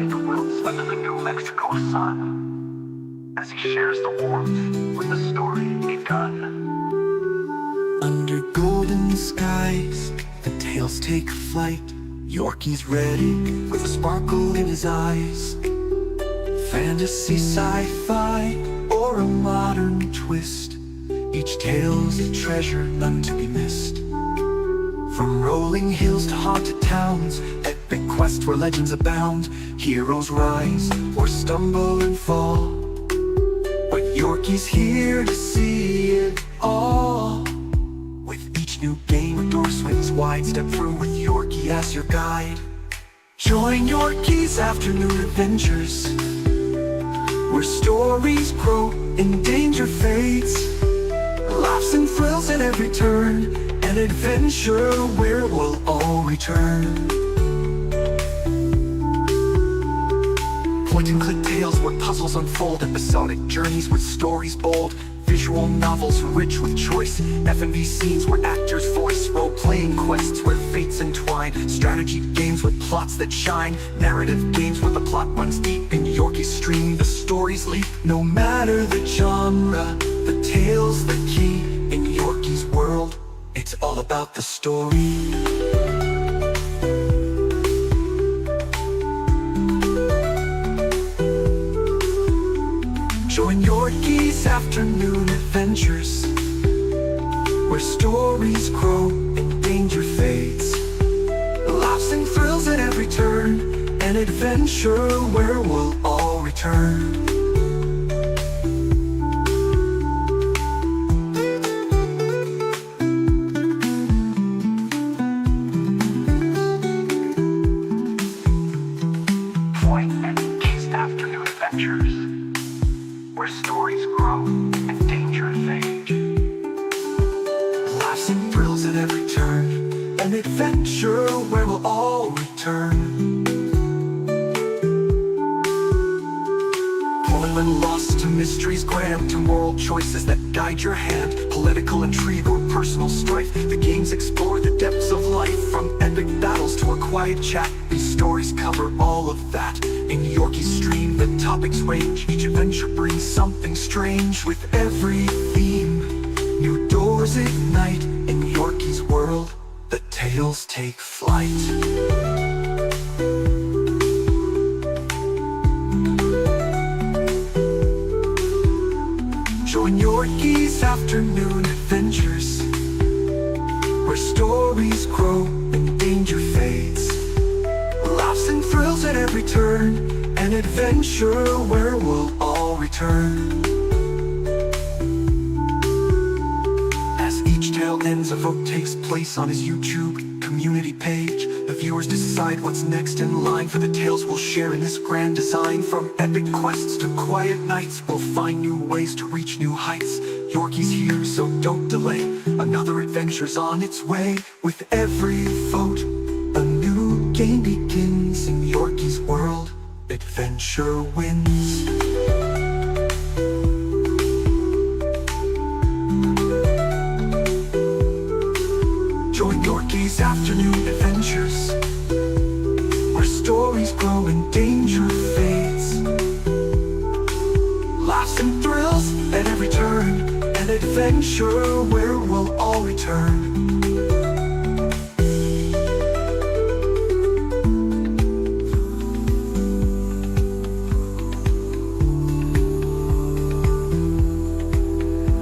beneath the wilts under the New Mexico sun, as he shares the warmth with the story begun. Under golden skies, the tales take flight. Yorkie's ready with a sparkle in his eyes. Fantasy, sci-fi, or a modern twist, each tale's a treasure, none to be missed. From rolling hills to haunted towns, epic quests where legends abound. Heroes rise or stumble and fall, but Yorkie's here to see it all. With each new game, a door swings wide. Step through with Yorkie as your guide. Join Yorkie's afternoon adventures, where stories grow and danger fades. Laughs and thrills at every turn, an adventure where we'll all return. Point-and-click tales where puzzles unfold, episodic journeys with stories bold. Visual novels rich with choice, F&B scenes where actors voice. Role-playing quests where fates entwine, strategy games with plots that shine. Narrative games where the plot runs deep. In Yorkie's stream the stories leap. No matter the genre, the tale's the key. In Yorkie's world, it's all about the story. Join Yorkie's afternoon adventures, where stories grow and danger fades. Laughs and thrills at every turn, an adventure where we'll all return. Yorkie's afternoon adventures, where stories grow and danger fade. Laughs and thrills at every turn, an adventure where we'll all return. Pulling lost to mysteries grand, to moral choices that guide your hand. Political intrigue or personal strife, the games explore the depths of life. From epic battles to a quiet chat, these stories cover all of that. In Yorkie's stream the topics range, each adventure brings something strange. With every theme, new doors ignite. In Yorkie's world, the tales take flight. Join Yorkie's afternoon adventures, where stories grow and danger fades. Laughs and thrills at every turn, an adventure where we'll all return. As each tale ends, a vote takes place on his YouTube community page. The viewers decide what's next in line for the tales we'll share in this grand design. From epic quests to quiet nights, we'll find new ways to reach new heights. Yorkie's here, so don't delay. Another adventure's on its way. With every vote, a new game begins. In Yorkie's world, adventure wins. Join Yorkie's afternoon adventures, where stories grow and danger fades. Laughs and thrills at every turn, an adventure where we'll all return.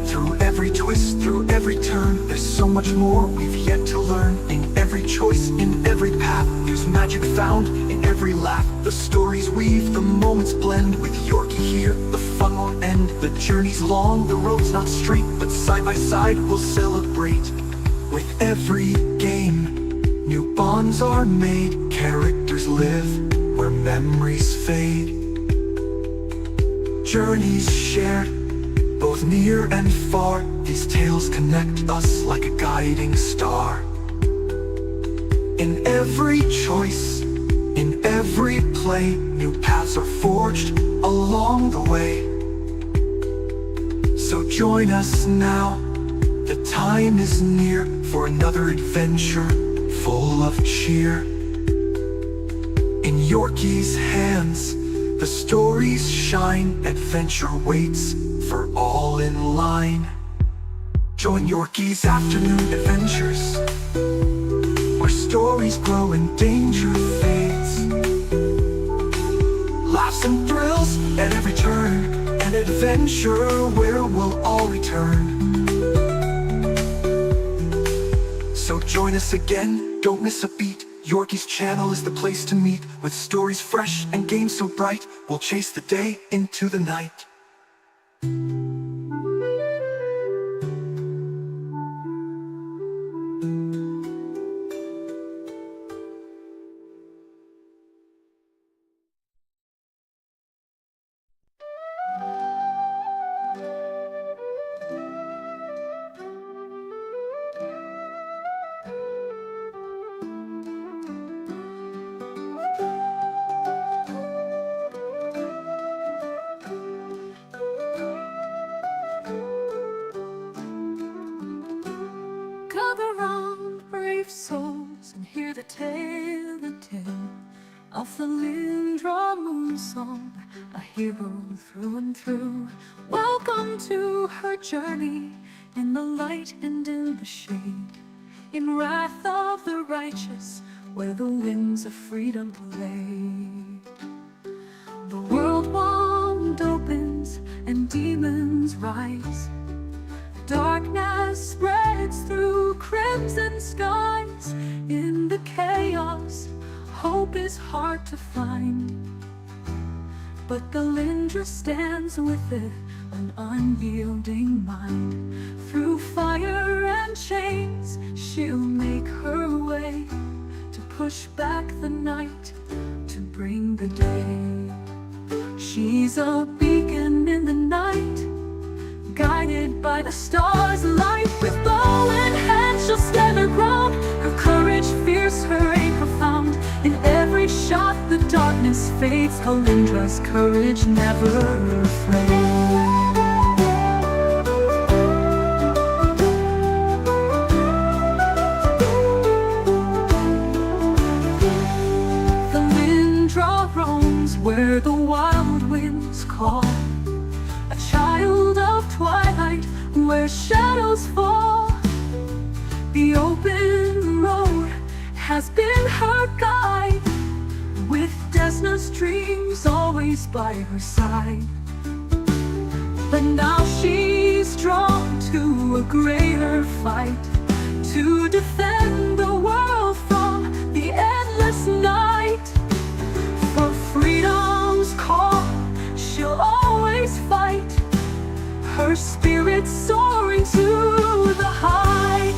Through every twist, through every turn, there's so much more we've yet to learn. In every choice, in every path, there's magic found in every laugh. The stories weave, the moments blend. With Yorkie here, the fun won't end. The journey's long, the road's not straight, but side by side we'll celebrate. With every game, new bonds are made. Characters live where memories fade. Journeys shared, both near and far. These tales connect us like a guiding star. In every choice, in every play, new paths are forged along the way. So join us now, the time is near for another adventure full of cheer. In Yorkie's hands, the stories shine. Adventure waits for all in line. Join Yorkie's afternoon adventures, where stories grow and danger fades. Laughs and thrills at every turn, an adventure where we'll all return. So join us again, don't miss a beat. Yorkie's channel is the place to meet. With stories fresh and games so bright, we'll chase the day into the night. Gather round, brave souls, and hear the tale of the Wintersun song, a hero through and through. Welcome to her journey, in the light and in the shade, in wrath of the righteous, where the winds of freedom play. The world wand opens and demons rise. Darkness spreads through crimson skies. In the chaos, hope is hard to find, but Galindra stands with it, an unyielding mind. Through fire and chains, she'll make her way, to push back the night, to bring the day. She's a beacon in the night, guided by the stars' light. With bow in hand, she'll stand her ground. Her courage fierce, her aim profound. In every shot, the darkness fades. Galindra's courage never afraid. Galindra roams where the wild winds call, a child of twilight where shadows fall. The open road has been her guide, with Desna's dreams always by her side. But now she's drawn to a greater fight, to defend the world from the endless night. For freedom's call, she'll always fight, her spirit soaring to the height.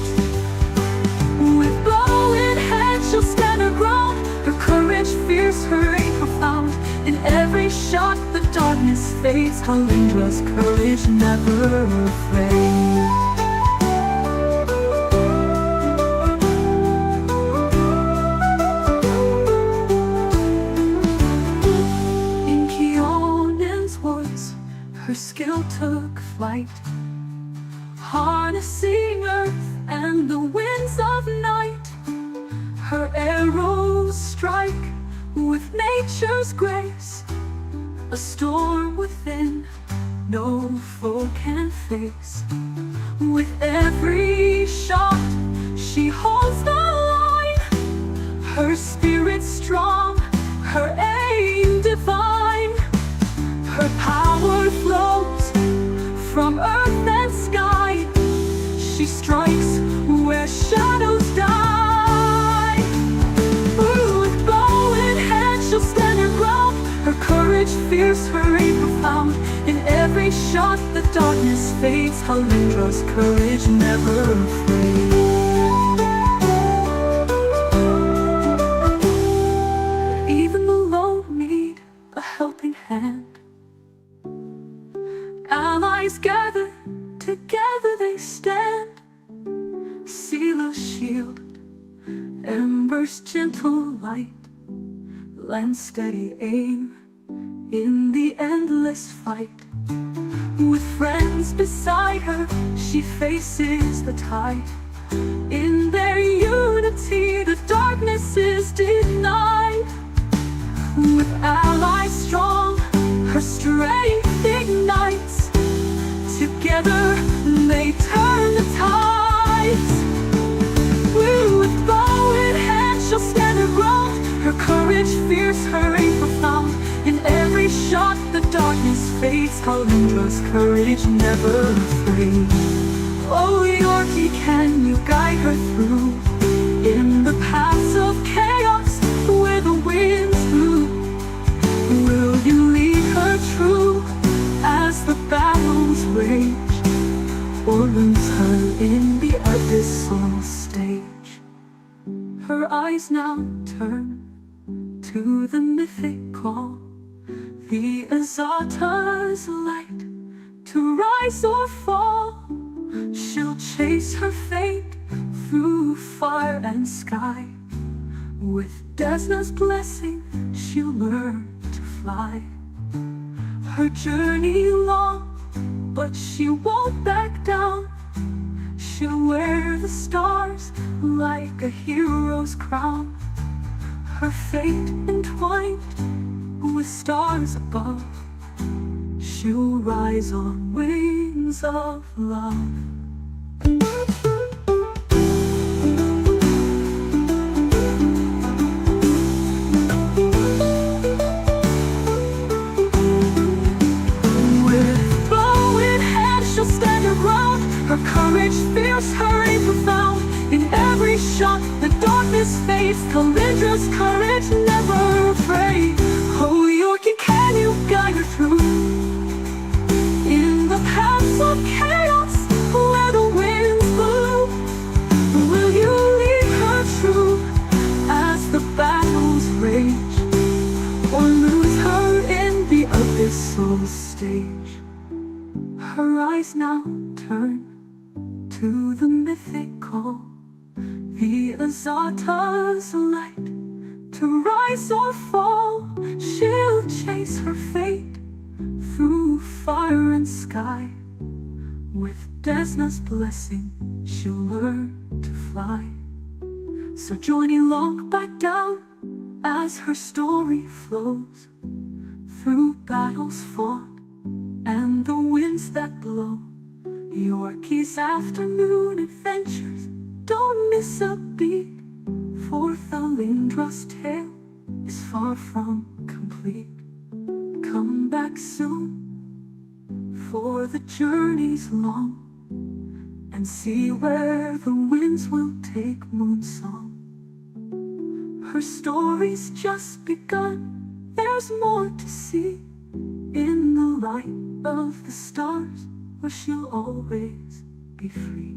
With bow in hand, she'll stand her ground. Her courage fierce, her aim profound. In every shot, the darkness fades. Galindra's courage never afraid. Her skill took flight, harnessing earth and the winds of night. Her arrows strike with nature's grace, a storm within no foe can face. With every shot, she holds the line, her spirit strong, her aim divine. Her power flows from earth and sky. She strikes where shadows die. With bow in hand, she'll stand her ground. Her courage fierce, her aim profound. In every shot, the darkness fades. Galindra's courage never afraid. Even the lone need a helping hand. Allies gather, together they stand. Sealer's shield, embers gentle light, lend steady aim in the endless fight. With friends beside her, she faces the tide. In their unity, the darkness is denied. With allies strong, her strength ignites. Together they turn the tides. With bow in hand she'll stand her ground. Her courage fierce, her aim profound. In every shot the darkness fades. Calendra's courage never afraid. Oh Yorkie, can you guide her through? In the paths of chaos where the winds blew, will you lead her true as the battles rage? Or lose her in the abyssal stage? Her eyes now turn to the mythic call, the Azata's light, to rise or fall. She'll chase her fate through fire and sky. With Desna's blessing she'll learn to fly. Her journey long, but she won't back down. She'll wear the stars like a hero's crown. Her fate entwined with stars above. She'll rise on wings of love. With bow in hand she'll stand her ground. Her courage fierce, her aim profound. In every shot the darkness fades. Calendra's courage never afraid. Oh Yorkie, can you guide her through? In the paths of chaos where the winds blow, will you lead her true as the battles rage? Or lose her in the abyssal stage? Her eyes now turn to the mythic call, the Azata's light, to rise or fall. She'll chase her fate through fire and sky. With Desna's blessing she'll learn to fly. So join along back down as her story flows through battles fought and the winds that blow. Yorkie's afternoon adventures, don't miss a beat, for Thalindra's tale is far from complete. Come back soon, for the journey's long, and see where the winds will take Moonsong. Her story's just begun, there's more to see. In the light of the stars, where she'll always be free.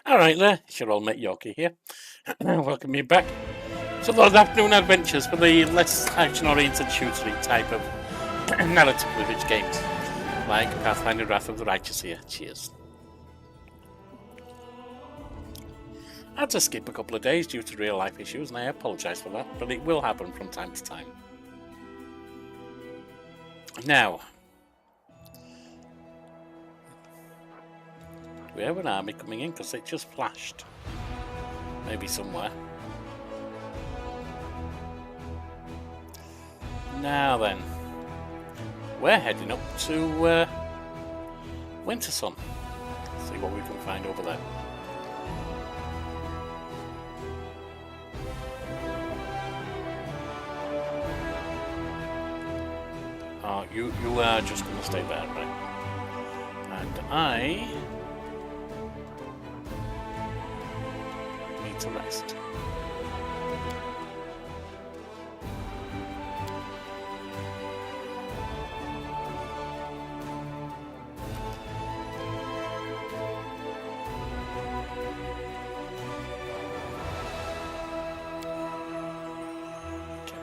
Alright there, it's your old mate Yorkie here. Welcome you back to those afternoon adventures for the less action-oriented shootery type of narratively rich games, like Pathfinder Wrath of the Righteous here. Cheers. I had to skip a couple of days due to real life issues, and I apologise for that, but it will happen from time to time. Now, we have an army coming in because it just flashed. Maybe somewhere. Now then, we're heading up to Wintersun. See what we can find over there. Oh, you are just going to stay there, right? And I need to rest.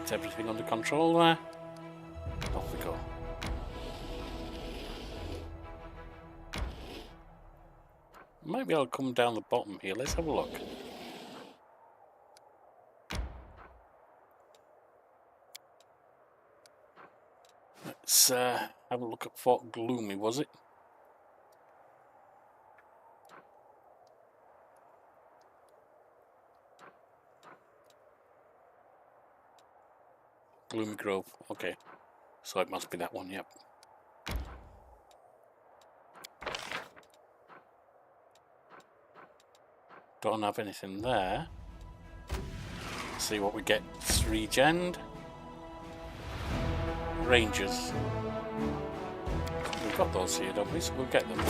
Get everything under control there. Off we go. Might be able to come down the bottom here. Let's have a look. Let's have a look at Fort Gloomy, was it? Gloomy Grove, okay. So it must be that one, yep. Don't have anything there. Let's see what we get. 3 gen. Rangers. We've got those here, don't we? So we'll get them.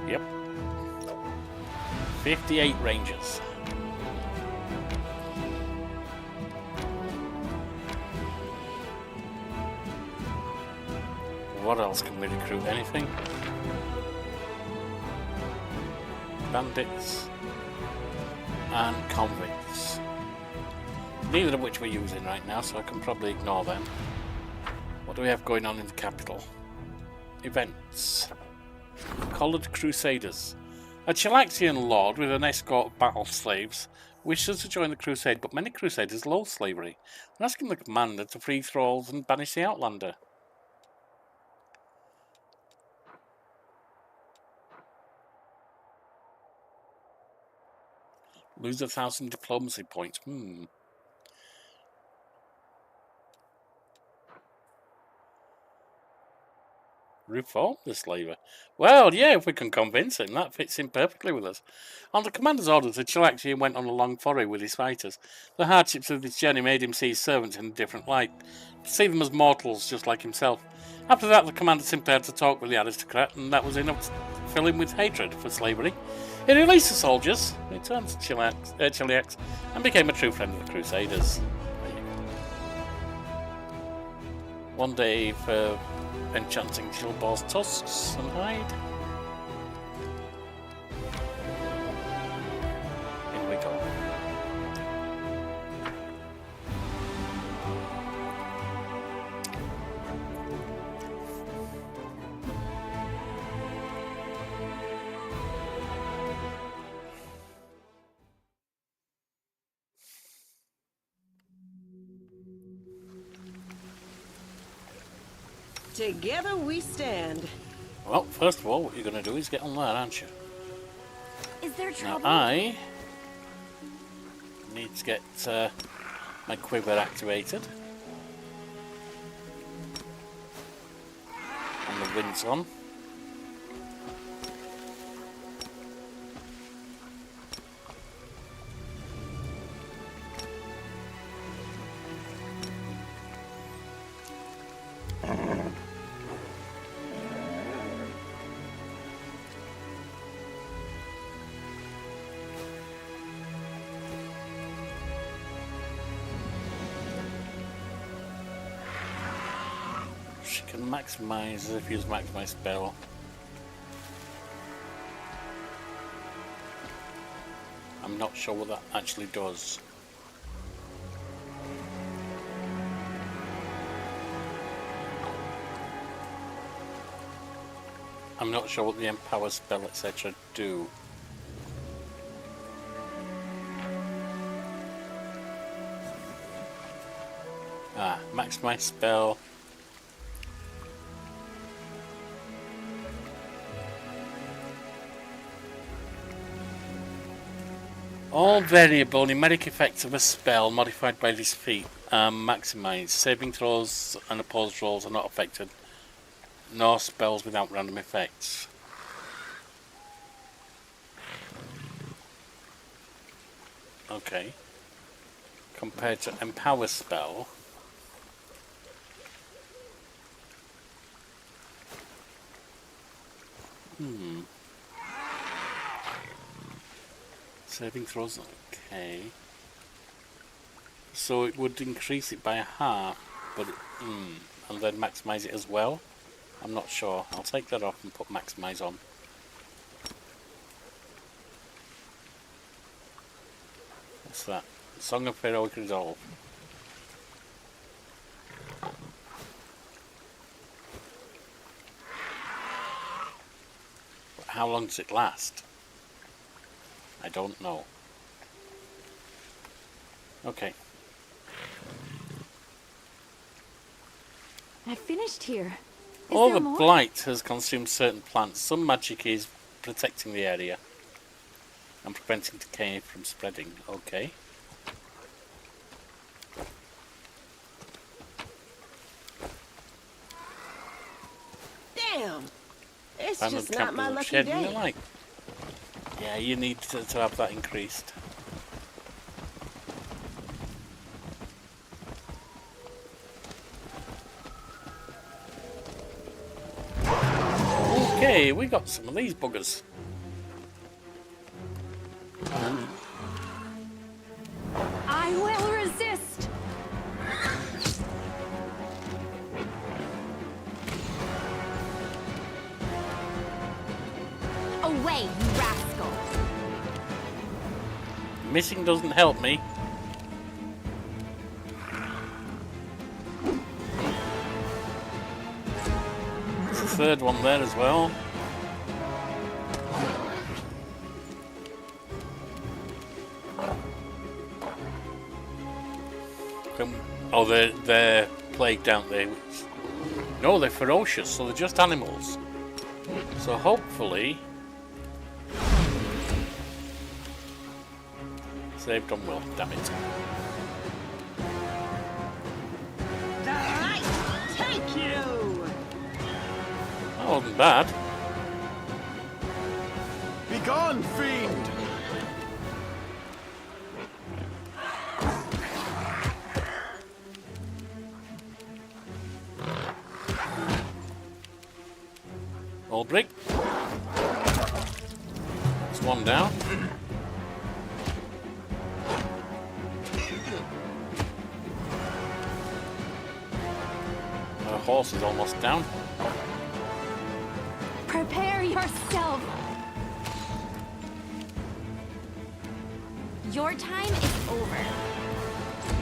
Yep. 58 Rangers. What else can we recruit? Anything? Bandits and convicts. Neither of which we're using right now, so I can probably ignore them. What do we have going on in the capital? Events. Collared Crusaders. A Chilaxian lord with an escort of battle slaves wishes to join the crusade, but many crusaders loathe slavery. They're asking the commander to free thralls and banish the outlander. Lose 1,000 diplomacy points. Reform the slaver. Well, yeah, if we can convince him, that fits in perfectly with us. On the commander's orders, the Chilaxian went on a long foray with his fighters. The hardships of this journey made him see his servants in a different light, to see them as mortals just like himself. After that, the commander simply had to talk with the aristocrat, and that was enough to fill him with hatred for slavery. He released the soldiers, returned to Chiliax, and became a true friend of the Crusaders. One day for enchanting Gilbo's tusks and hide. In we go. Together we stand. Well, first of all, what you're going to do is get on there, aren't you? Is there Now, trouble? I need to get my quiver activated. And the Wintersun. She can maximize if you use maximize spell. I'm not sure what that actually does. I'm not sure what the empower spell etc. do. Maximize spell. All variable numeric effects of a spell modified by this feat are maximized. Saving throws and opposed rolls are not affected. No spells without random effects. Okay. Compared to empower spell. Saving throws, okay. So it would increase it by half. but and then maximize it as well. I'm not sure. I'll take that off and put maximize on. What's that? Song of Heroic Resolve. But how long does it last? I don't know. Okay. I finished here. All there the more? blight has consumed certain plants. Some magic is protecting the area and preventing decay from spreading. Okay. Damn! It's Found just the not my capital lucky shed in the day. light. Yeah, you need to have that increased. Okay, we got some of these buggers. I will resist. Away, you rascal! Missing doesn't help me. There's a third one there as well. Oh, they're plagued, aren't they? No, they're ferocious, so they're just animals. So hopefully... They've done well, damn it. The light take you! That wasn't bad. Begone, fiend! All brick. There's one down. Our horse is almost down. Prepare yourself. Your time is over.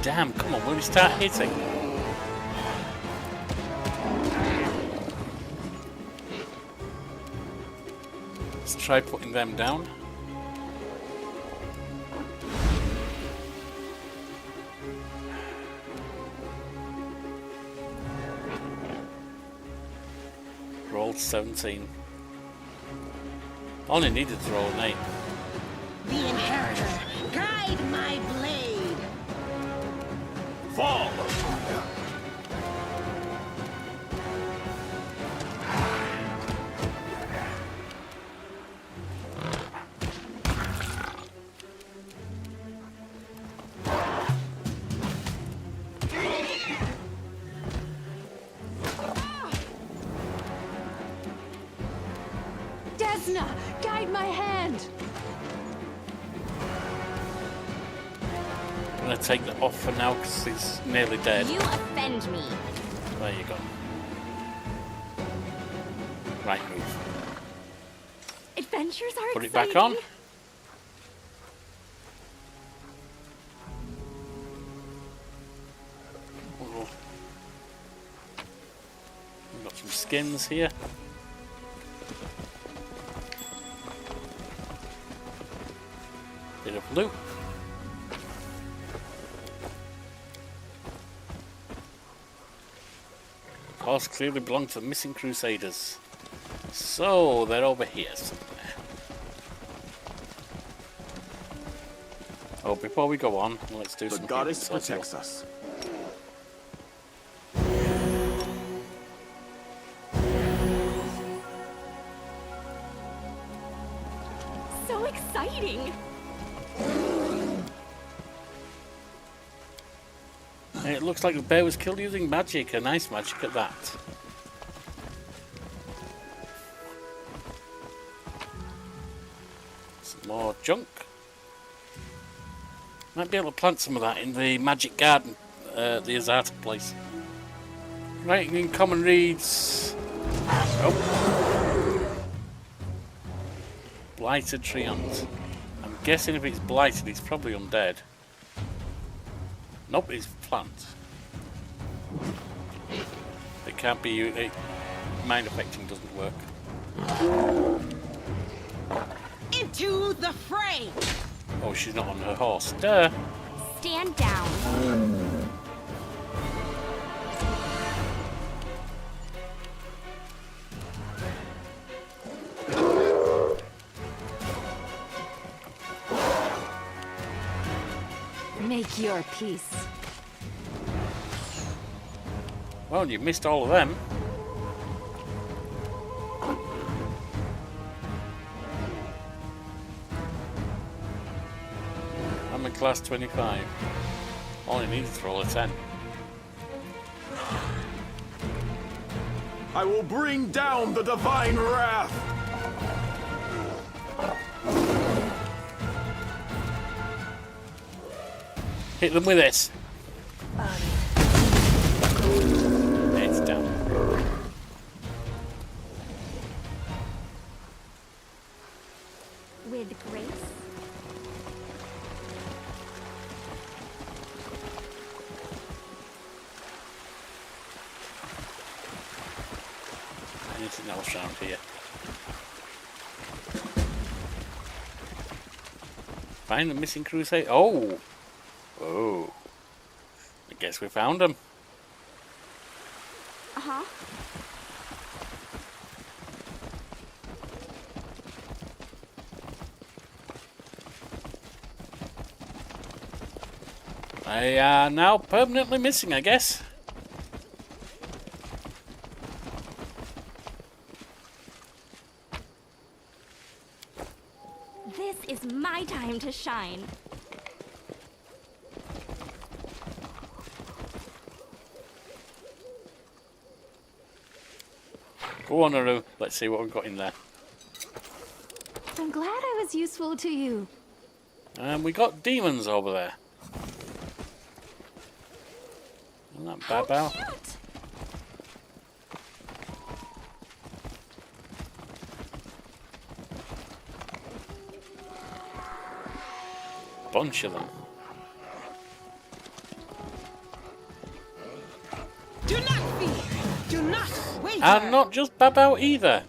Damn, come on, will we start hitting? Let's try putting them down. Rolled 17. Only needed to roll an 8. The inheritor, guide my blade! Fall! Desna, guide my hand. I'm gonna take that off for now because he's nearly dead. You offend me. There you go. Right move. Adventures are Put it exciting. back on. Oh. We've got some skins here. Bit of loot. Horse clearly belonged to the missing crusaders. So they're over here somewhere. Oh, before we go on, let's do The some goddess healing social. protects us. So exciting. It looks like the bear was killed using magic, a nice magic at that. Some more junk. Might be able to plant some of that in the magic garden, the Azata place. Writing in common reads. Oh. Blighted treant. I'm guessing if it's blighted, it's probably undead. Nope, it's plant. It can't be. Mind affecting doesn't work. Into the fray! Oh, she's not on her horse. Duh. Stand down. Make your peace. Well, you missed all of them. I'm in class 25. All I need is to roll a 10. I will bring down the divine wrath. Hit them with this. It's down. With grace. Anything else around here? Find the missing crusade. Oh! Oh. I guess we found them. Uh-huh. They are now permanently missing, I guess. This is my time to shine. Go on, Aru. Let's see what we've got in there. I'm glad I was useful to you. And we got demons over there. Isn't that bad, Bow? Cute. Bunch of them. Do not fear! Do not waver! And not just Babao either.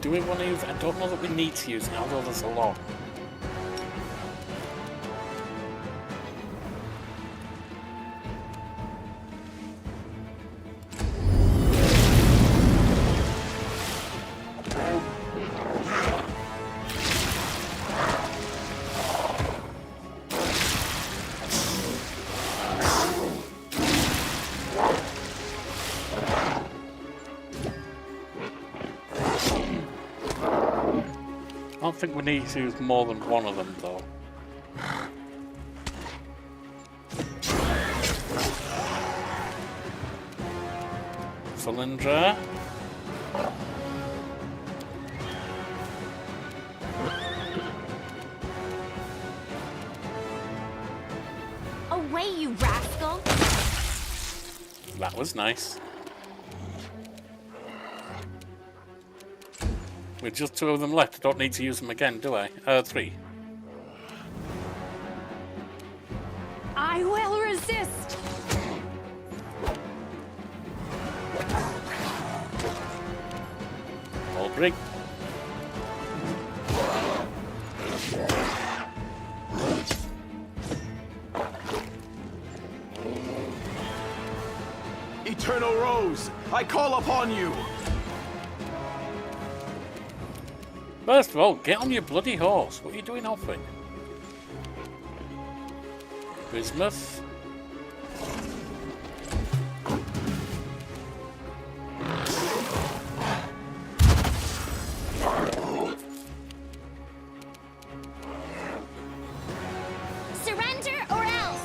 Do we want to use it? I don't know that we need to use it, although there's a lot. I don't think we need to use more than one of them, though. Cylindra. Away, you rascal! That was nice. With just 2 of them left, I don't need to use them again, do I? 3. I will resist! All brig. Eternal Rose, I call upon you. First of all, get on your bloody horse. What are you doing off it? Bismuth. Surrender or else!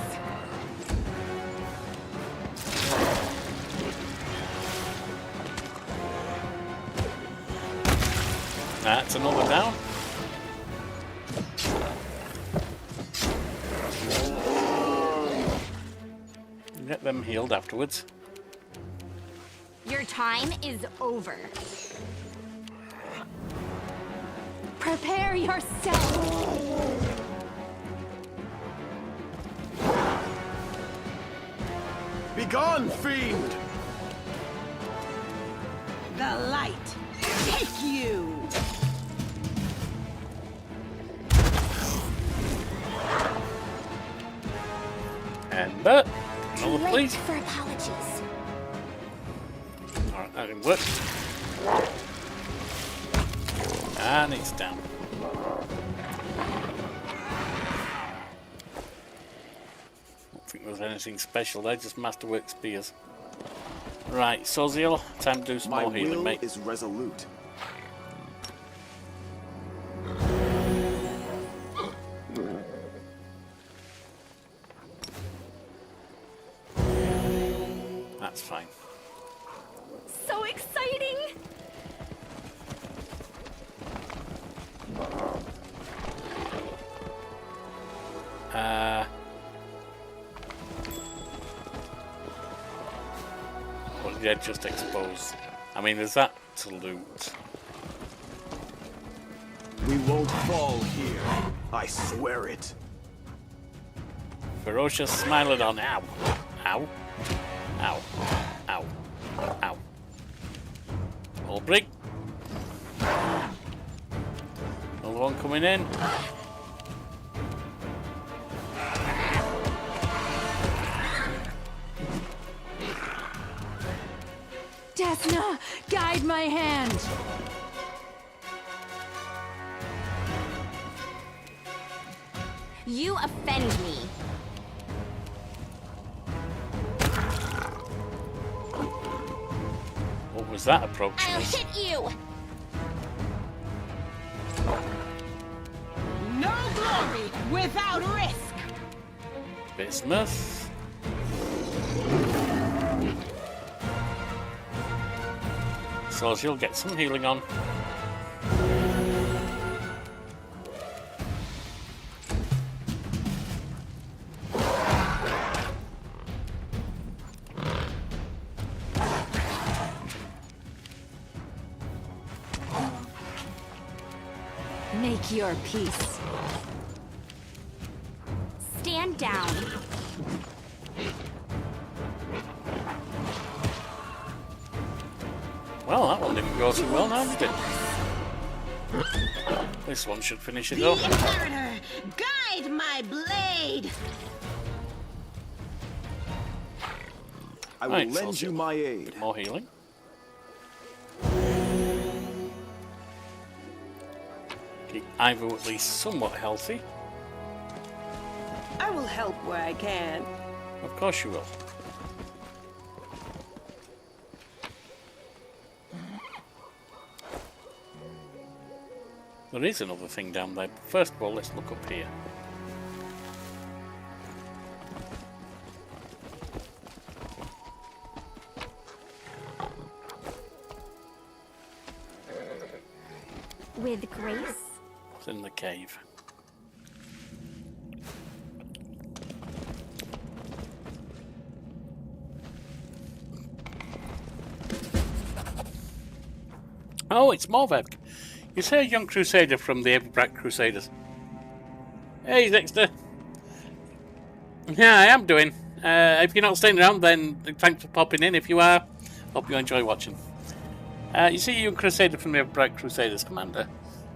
That's another down. get them healed afterwards. Your time is over. Prepare yourself. Begone, fiend! The light. Take you! And that. Another Late please. for apologies. Alright, that didn't work. And it's down. Don't think there's anything special there, just masterwork spears. Right, Soziel, time to do some My more healing, will mate. is resolute. That's fine. So exciting! What did I just expose? I mean, there's that to loot. We won't fall here. I swear it. Ferocious Smilodon. Ow. Ow. Ow. Ow. Ow. All break. Another one coming in. Desna, guide my hand. You offend me. What was that approach? I'll hit you. No glory without risk! Bismuth. So she'll get some healing on. Make your peace. Stand down. Well, that one didn't go so well now, did it? This one should finish it The off. Inheritor, guide my blade! I will Right, lend you my aid. More healing. Keep Ivo at least somewhat healthy. I will help where I can. Of course you will. There is another thing down there, but first of all, let's look up here. With grace. It's in the cave. Oh, it's Morvev. You say a young crusader from the Everbrack Crusaders. Hey, Dexter. Yeah, I am doing. If you're not staying around, then thanks for popping in. If you are, hope you enjoy watching. You see, a young crusader from the Everbrack Crusaders, Commander.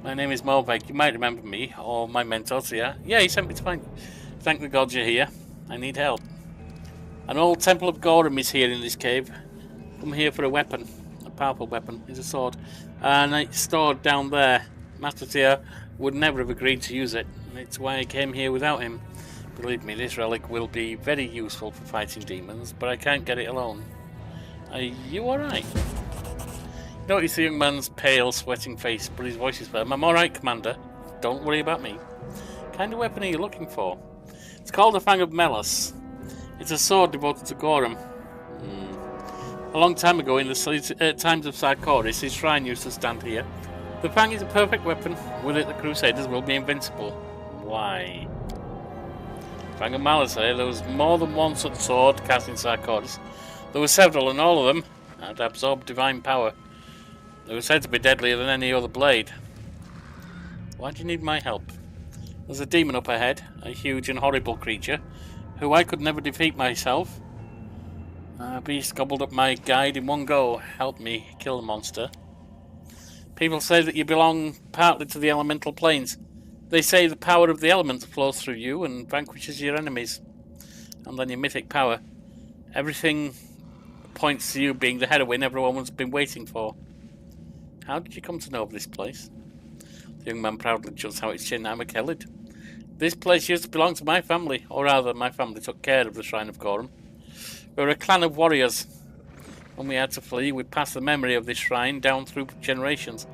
My name is Morvev. You might remember me, or my mentor, Sia. Yeah, he sent me to find you. Thank the gods you're here. I need help. An old Temple of Gorham is here in this cave. Come here for a weapon. A powerful weapon. It's a sword. And it's stored down there. Master Tia would never have agreed to use it. It's why I came here without him. Believe me, this relic will be very useful for fighting demons, but I can't get it alone. Are you alright? Notice the young man's pale, sweating face, but his voice is firm. I'm alright, Commander. Don't worry about me. What kind of weapon are you looking for? It's called the Fang of Melas. It's a sword devoted to Gorham. A long time ago, in the times of Sarkoris, his shrine used to stand here. The Fang is a perfect weapon. With it, the Crusaders will be invincible. Why? Frank and Malice here, there was more than one such sword casting Sarcodes. There were several, and all of them had absorbed divine power. They were said to be deadlier than any other blade. Why do you need my help? There's a demon up ahead, a huge and horrible creature, who I could never defeat myself. A beast gobbled up my guide in one go. Help me kill the monster. People say that you belong partly to the elemental planes. They say the power of the elements flows through you and vanquishes your enemies. And then your mythic power. Everything points to you being the heroine everyone's been waiting for. How did you come to know of this place? The young man proudly juts out his chin. I'm a Kellid. This place used to belong to my family, or rather, my family took care of the Shrine of Gorham. We were a clan of warriors. When we had to flee, we passed the memory of this shrine down through generations.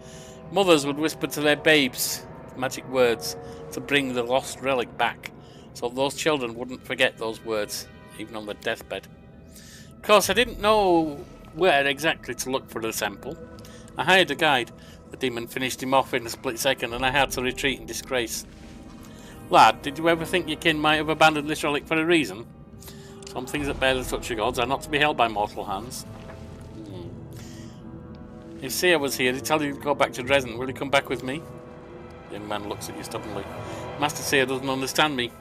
Mothers would whisper to their babes magic words to bring the lost relic back, so those children wouldn't forget those words, even on their deathbed. Of course, I didn't know where exactly to look for the temple. I hired a guide. The demon finished him off in a split second, and I had to retreat in disgrace. Lad, did you ever think your kin might have abandoned this relic for a reason? Some things that bear the touch of gods are not to be held by mortal hands. If Seer was here, he'd tell you to go back to Dresden. Will you come back with me? The young man looks at you stubbornly. Master Seer doesn't understand me.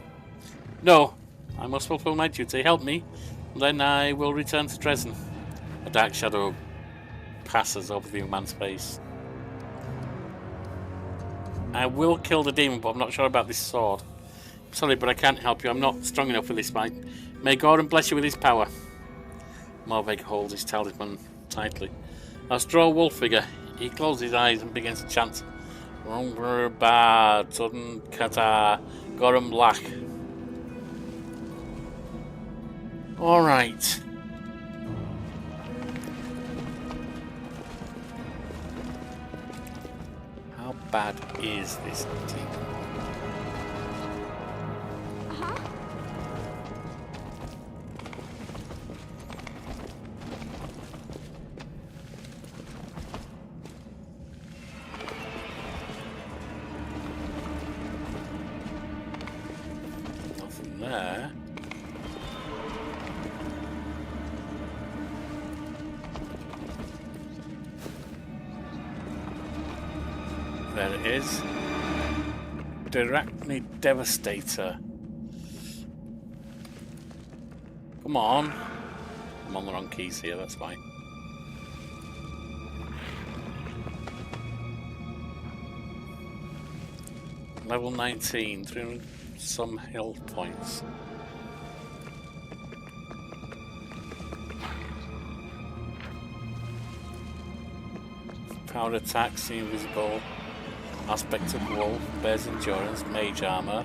No, I must fulfill my duty. Help me, and then I will return to Dresden. A dark shadow passes over the young man's face. I will kill the demon, but I'm not sure about this sword. Sorry, but I can't help you. I'm not strong enough for this fight. May Gordon bless you with his power. Morveg holds his talisman tightly. A straw wolf figure. He closes his eyes and begins to chant. Ba Tudun Kata Gorum Black. Alright. How bad is this demon? Nothing there. There it is. Directly Devastator. Come on. I'm on the wrong keys here, that's fine. Level 19, 300 some hill points. Power attacks, invisible. Aspect of wolf, bears endurance, mage armor.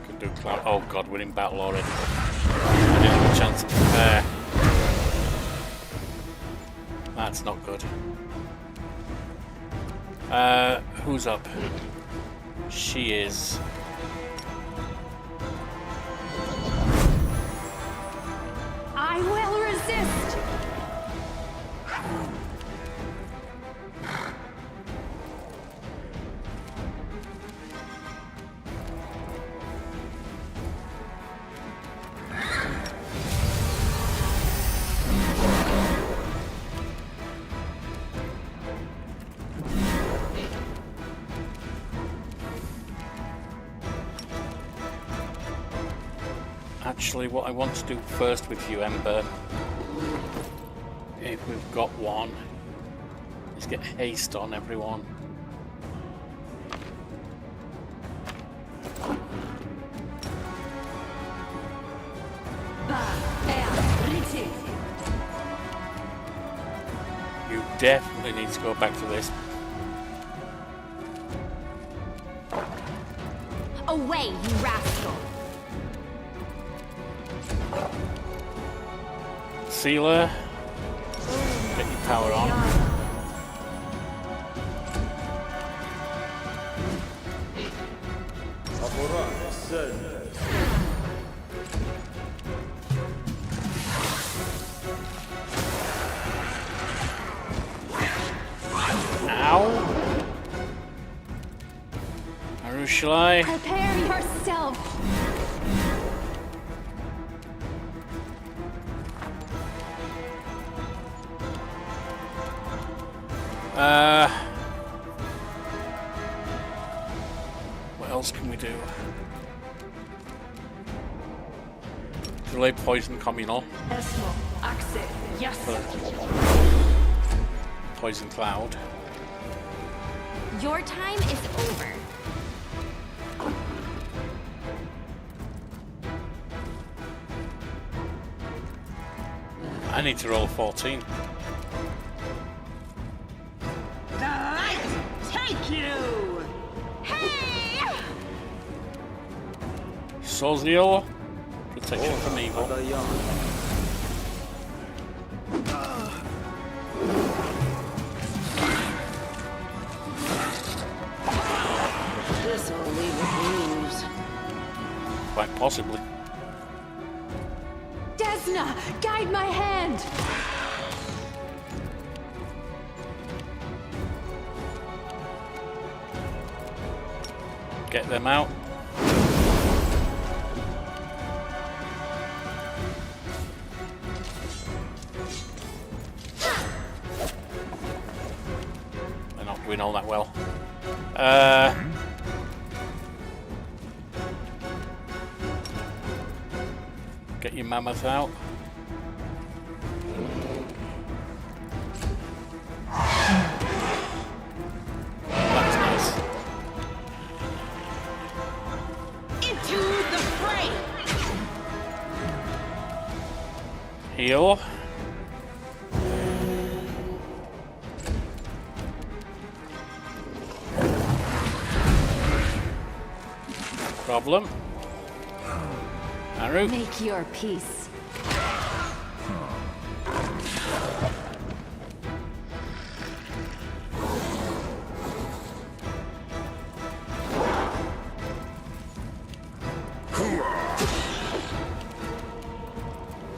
Could do cloud. Oh god, we're in battle already. I didn't have a chance to prepare. That's not good. Who's up? She is. I will resist! Actually, what I want to do first with you, Ember, if we've got one, is get haste on everyone. You definitely need to go back to this. Away, you rascal! Sealer, get your power on. shall I? Prepare yourself. What else can we do? Delay poison communal. Yes. Poison cloud. Your time is over. I need to roll 14. The light take you. Hey! Soziel. Protection from evil. This will leave a bruise. Quite possibly. Desna, guide my hand. Get them out. They're not doing all that well. Get your mammoth out. That's nice. Into the fray. Heal. Problem. Arrow. Make your peace.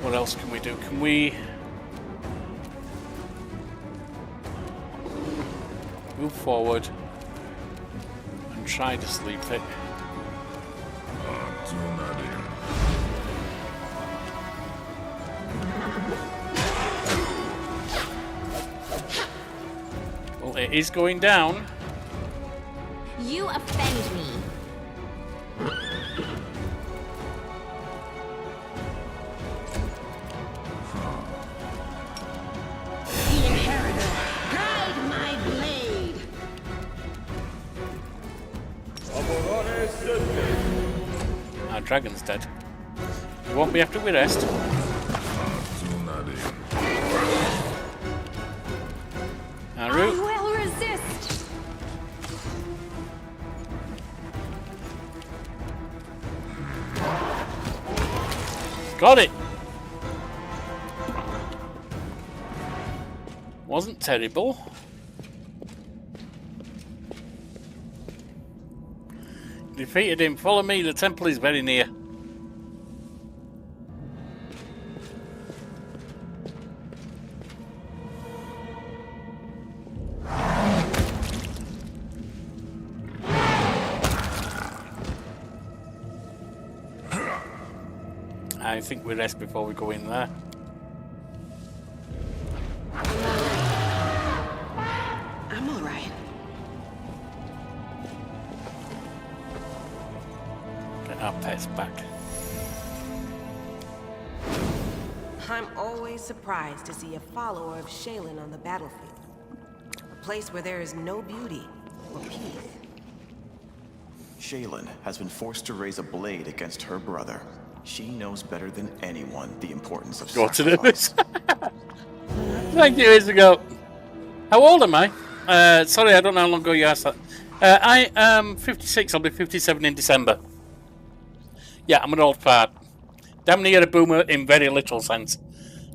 What else can we do? Can we move forward and try to sleep it? Well, it is going down. You offend me. The inheritor. Guide my blade. Our dragon's dead. You won't be after we rest. I Aru. will resist. Got it. Wasn't terrible. Defeated him. Follow me. The temple is very near. I think we rest before we go in there. I'm all right. Get our pets back. I'm always surprised to see a follower of Shaylin on the battlefield. A place where there is no beauty or peace. Shaylin has been forced to raise a blade against her brother. She knows better than anyone the importance of Go to sacrifice. Thank you, years ago. How old am I? Sorry, I don't know how long ago you asked that. I am 56. I'll be 57 in December. Yeah, I'm an old fart. Damn near a boomer in very little sense.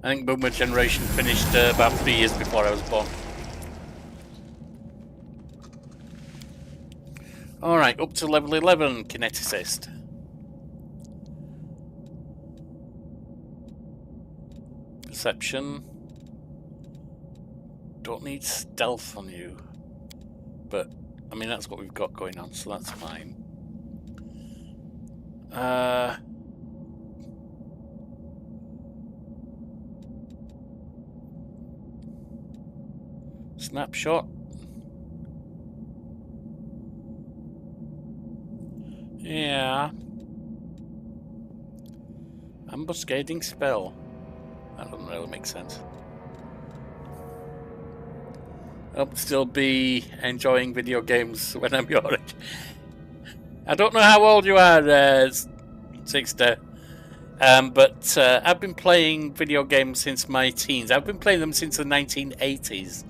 I think boomer generation finished about 3 years before I was born. Alright, up to level 11, kineticist. Perception. Don't need stealth on you. But, I mean, that's what we've got going on, so that's fine. Snapshot. Yeah. Ambuscading spell. That doesn't really make sense. I'll still be enjoying video games when I'm your age. I don't know how old you are, Sixter. But I've been playing video games since my teens. I've been playing them since the 1980s.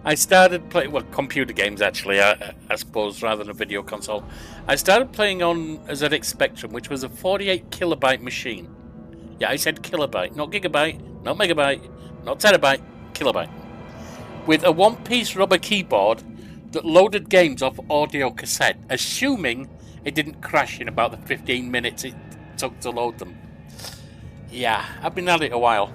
I started playing, well, computer games actually, I suppose, rather than a video console. I started playing on a ZX Spectrum, which was a 48 kilobyte machine. Yeah, I said kilobyte, not gigabyte, not megabyte, not terabyte, kilobyte. With a one-piece rubber keyboard that loaded games off audio cassette, assuming it didn't crash in about the 15 minutes it took to load them. Yeah, I've been at it a while.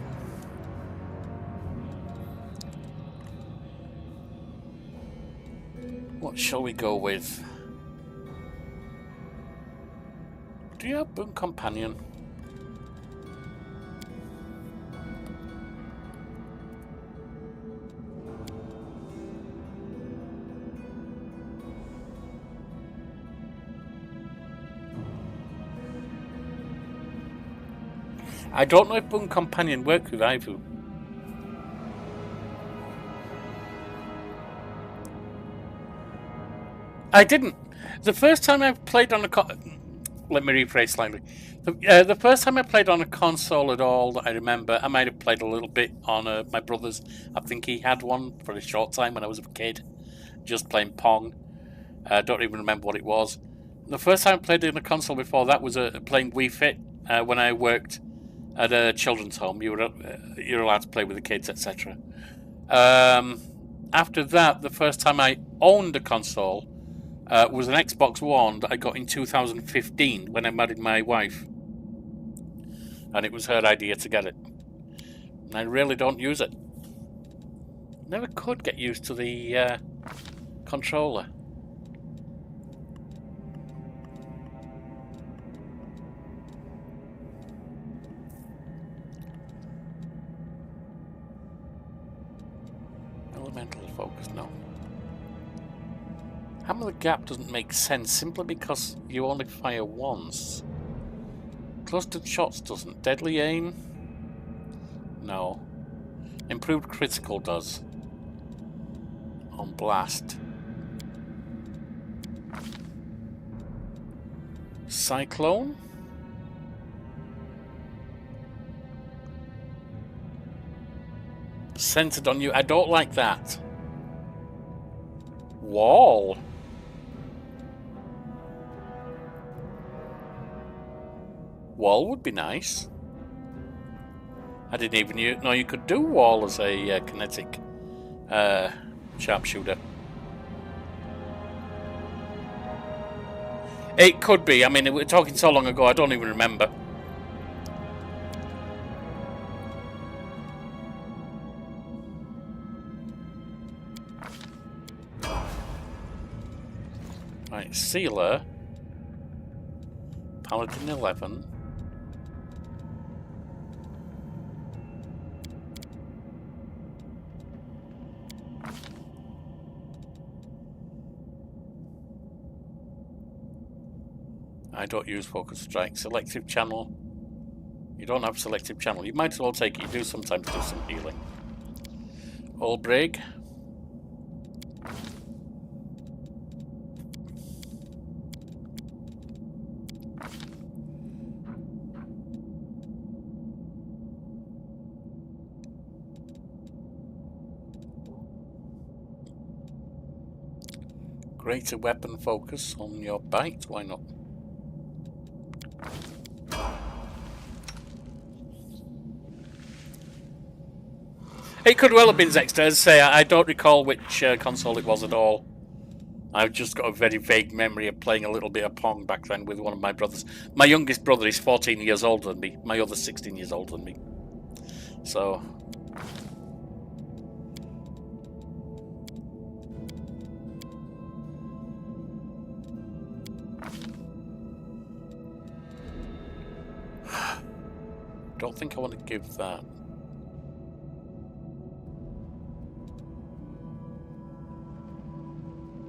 What shall we go with? Do you have Boon Companion? I don't know if Boon Companion works with Ivu. I didn't. The first time I played on a let me rephrase slightly. The first time I played on a console at all that I remember, I might have played a little bit on my brother's. I think he had one for a short time when I was a kid, just playing Pong. I don't even remember what it was. The first time I played on a console before that was playing Wii Fit when I worked at a children's home. You're allowed to play with the kids, etc. After that, the first time I owned a console was an Xbox One that I got in 2015 when I married my wife. And it was her idea to get it. And I really don't use it. Never could get used to the controller. Elemental focus, no. Hammer the Gap doesn't make sense simply because you only fire once. Clustered shots doesn't. Deadly aim? No. Improved critical does. On blast. Cyclone? Centered on you. I don't like that. Wall? Wall would be nice. I didn't even know you could do wall as a kinetic sharpshooter. It could be. I mean, we're talking so long ago, I don't even remember. Right, Sealer. Paladin 11. I don't use focus strike. Selective channel. You don't have selective channel. You might as well take it. You do sometimes do some healing. All brig. Greater weapon focus on your bite. Why not? It could well have been Zexter. As I say, I don't recall which console it was at all. I've just got a very vague memory of playing a little bit of Pong back then with one of my brothers. My youngest brother is 14 years older than me. My other's 16 years older than me. So... Don't think I want to give that.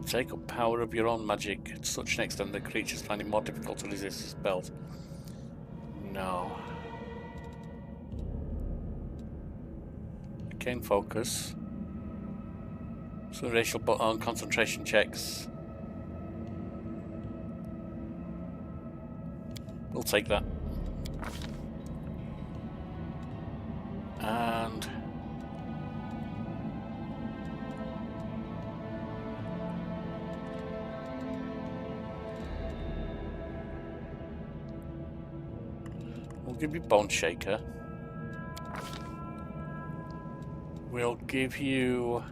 Take up power of your own magic to such an extent that creatures find it more difficult to resist spells. No. Arcane focus. So racial on concentration checks. We'll take that. And we'll give you Bone Shaker. We'll give you...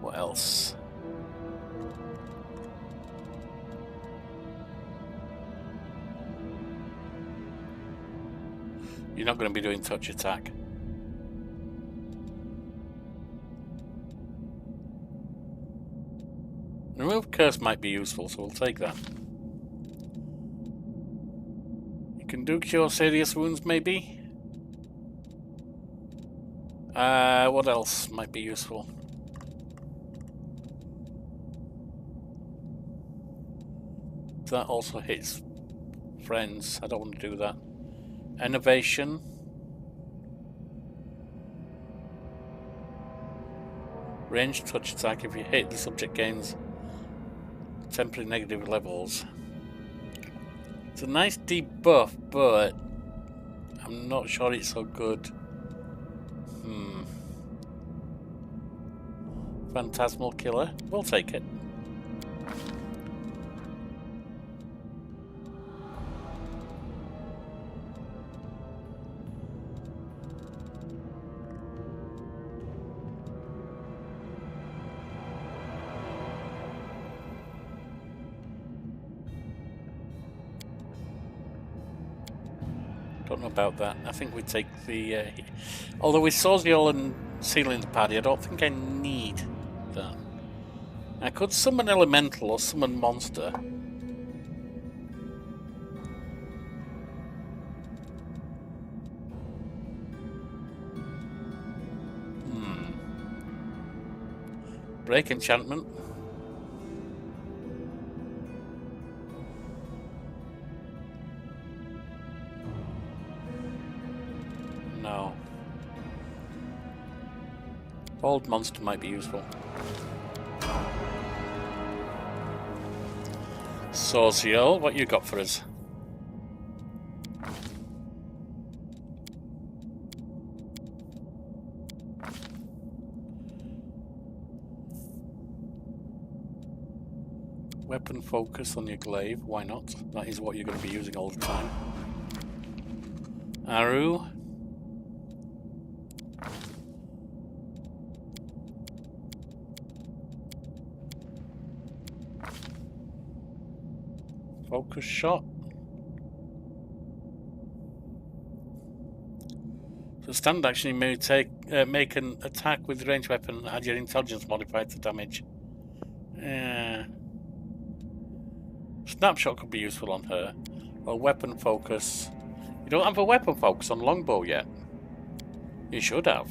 what else? You're not going to be doing touch attack. Remove curse might be useful, so we'll take that. You can do cure serious wounds, maybe? What else might be useful? That also hits friends. I don't want to do that. Innovation. Ranged touch attack. If you hit, the subject gains temporary negative levels. It's a nice debuff, but I'm not sure it's so good. Phantasmal Killer. We'll take it. Don't know about that. I think we take the... although with Soziel and Sealing the Paddy, I don't think I need that. I could summon Elemental or summon Monster. Break Enchantment. No. Old Monster might be useful. Soziel, what you got for us? Weapon focus on your glaive, why not? That is what you're going to be using all the time. Aru. Focus shot. So standard action, you may make an attack with ranged weapon and add your intelligence modifier to damage. Snapshot could be useful on her. Or weapon focus. You don't have a weapon focus on longbow yet. You should have.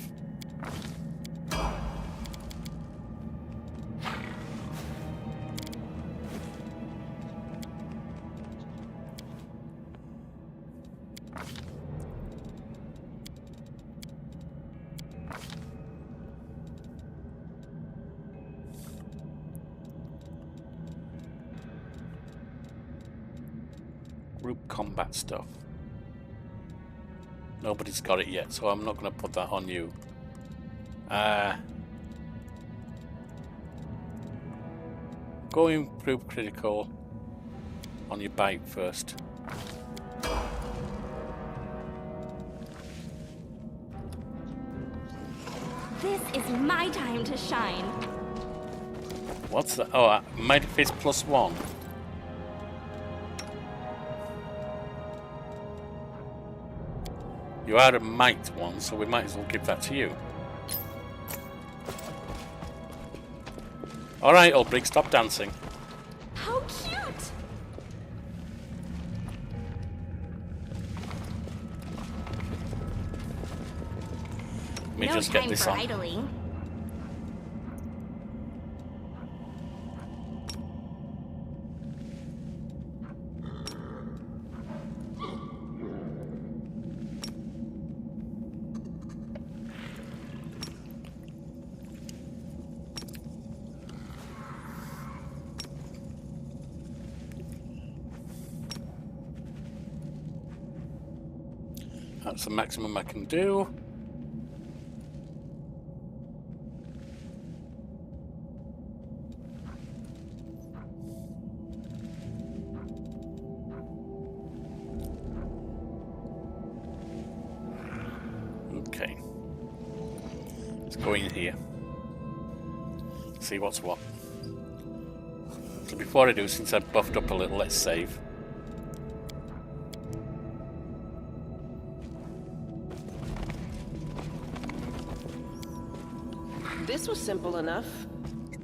Group combat stuff. Nobody's got it yet, so I'm not going to put that on you. Go improve critical on your bite first. This is my time to shine. What's that? Oh, Mighty Fist +1. You are a might one, so we might as well give that to you. Alright, Ulbrich, stop dancing. How cute! just get this on. idling. That's the maximum I can do. Okay. Let's go in here. See what's what. So before I do, since I've buffed up a little, let's save. This was simple enough.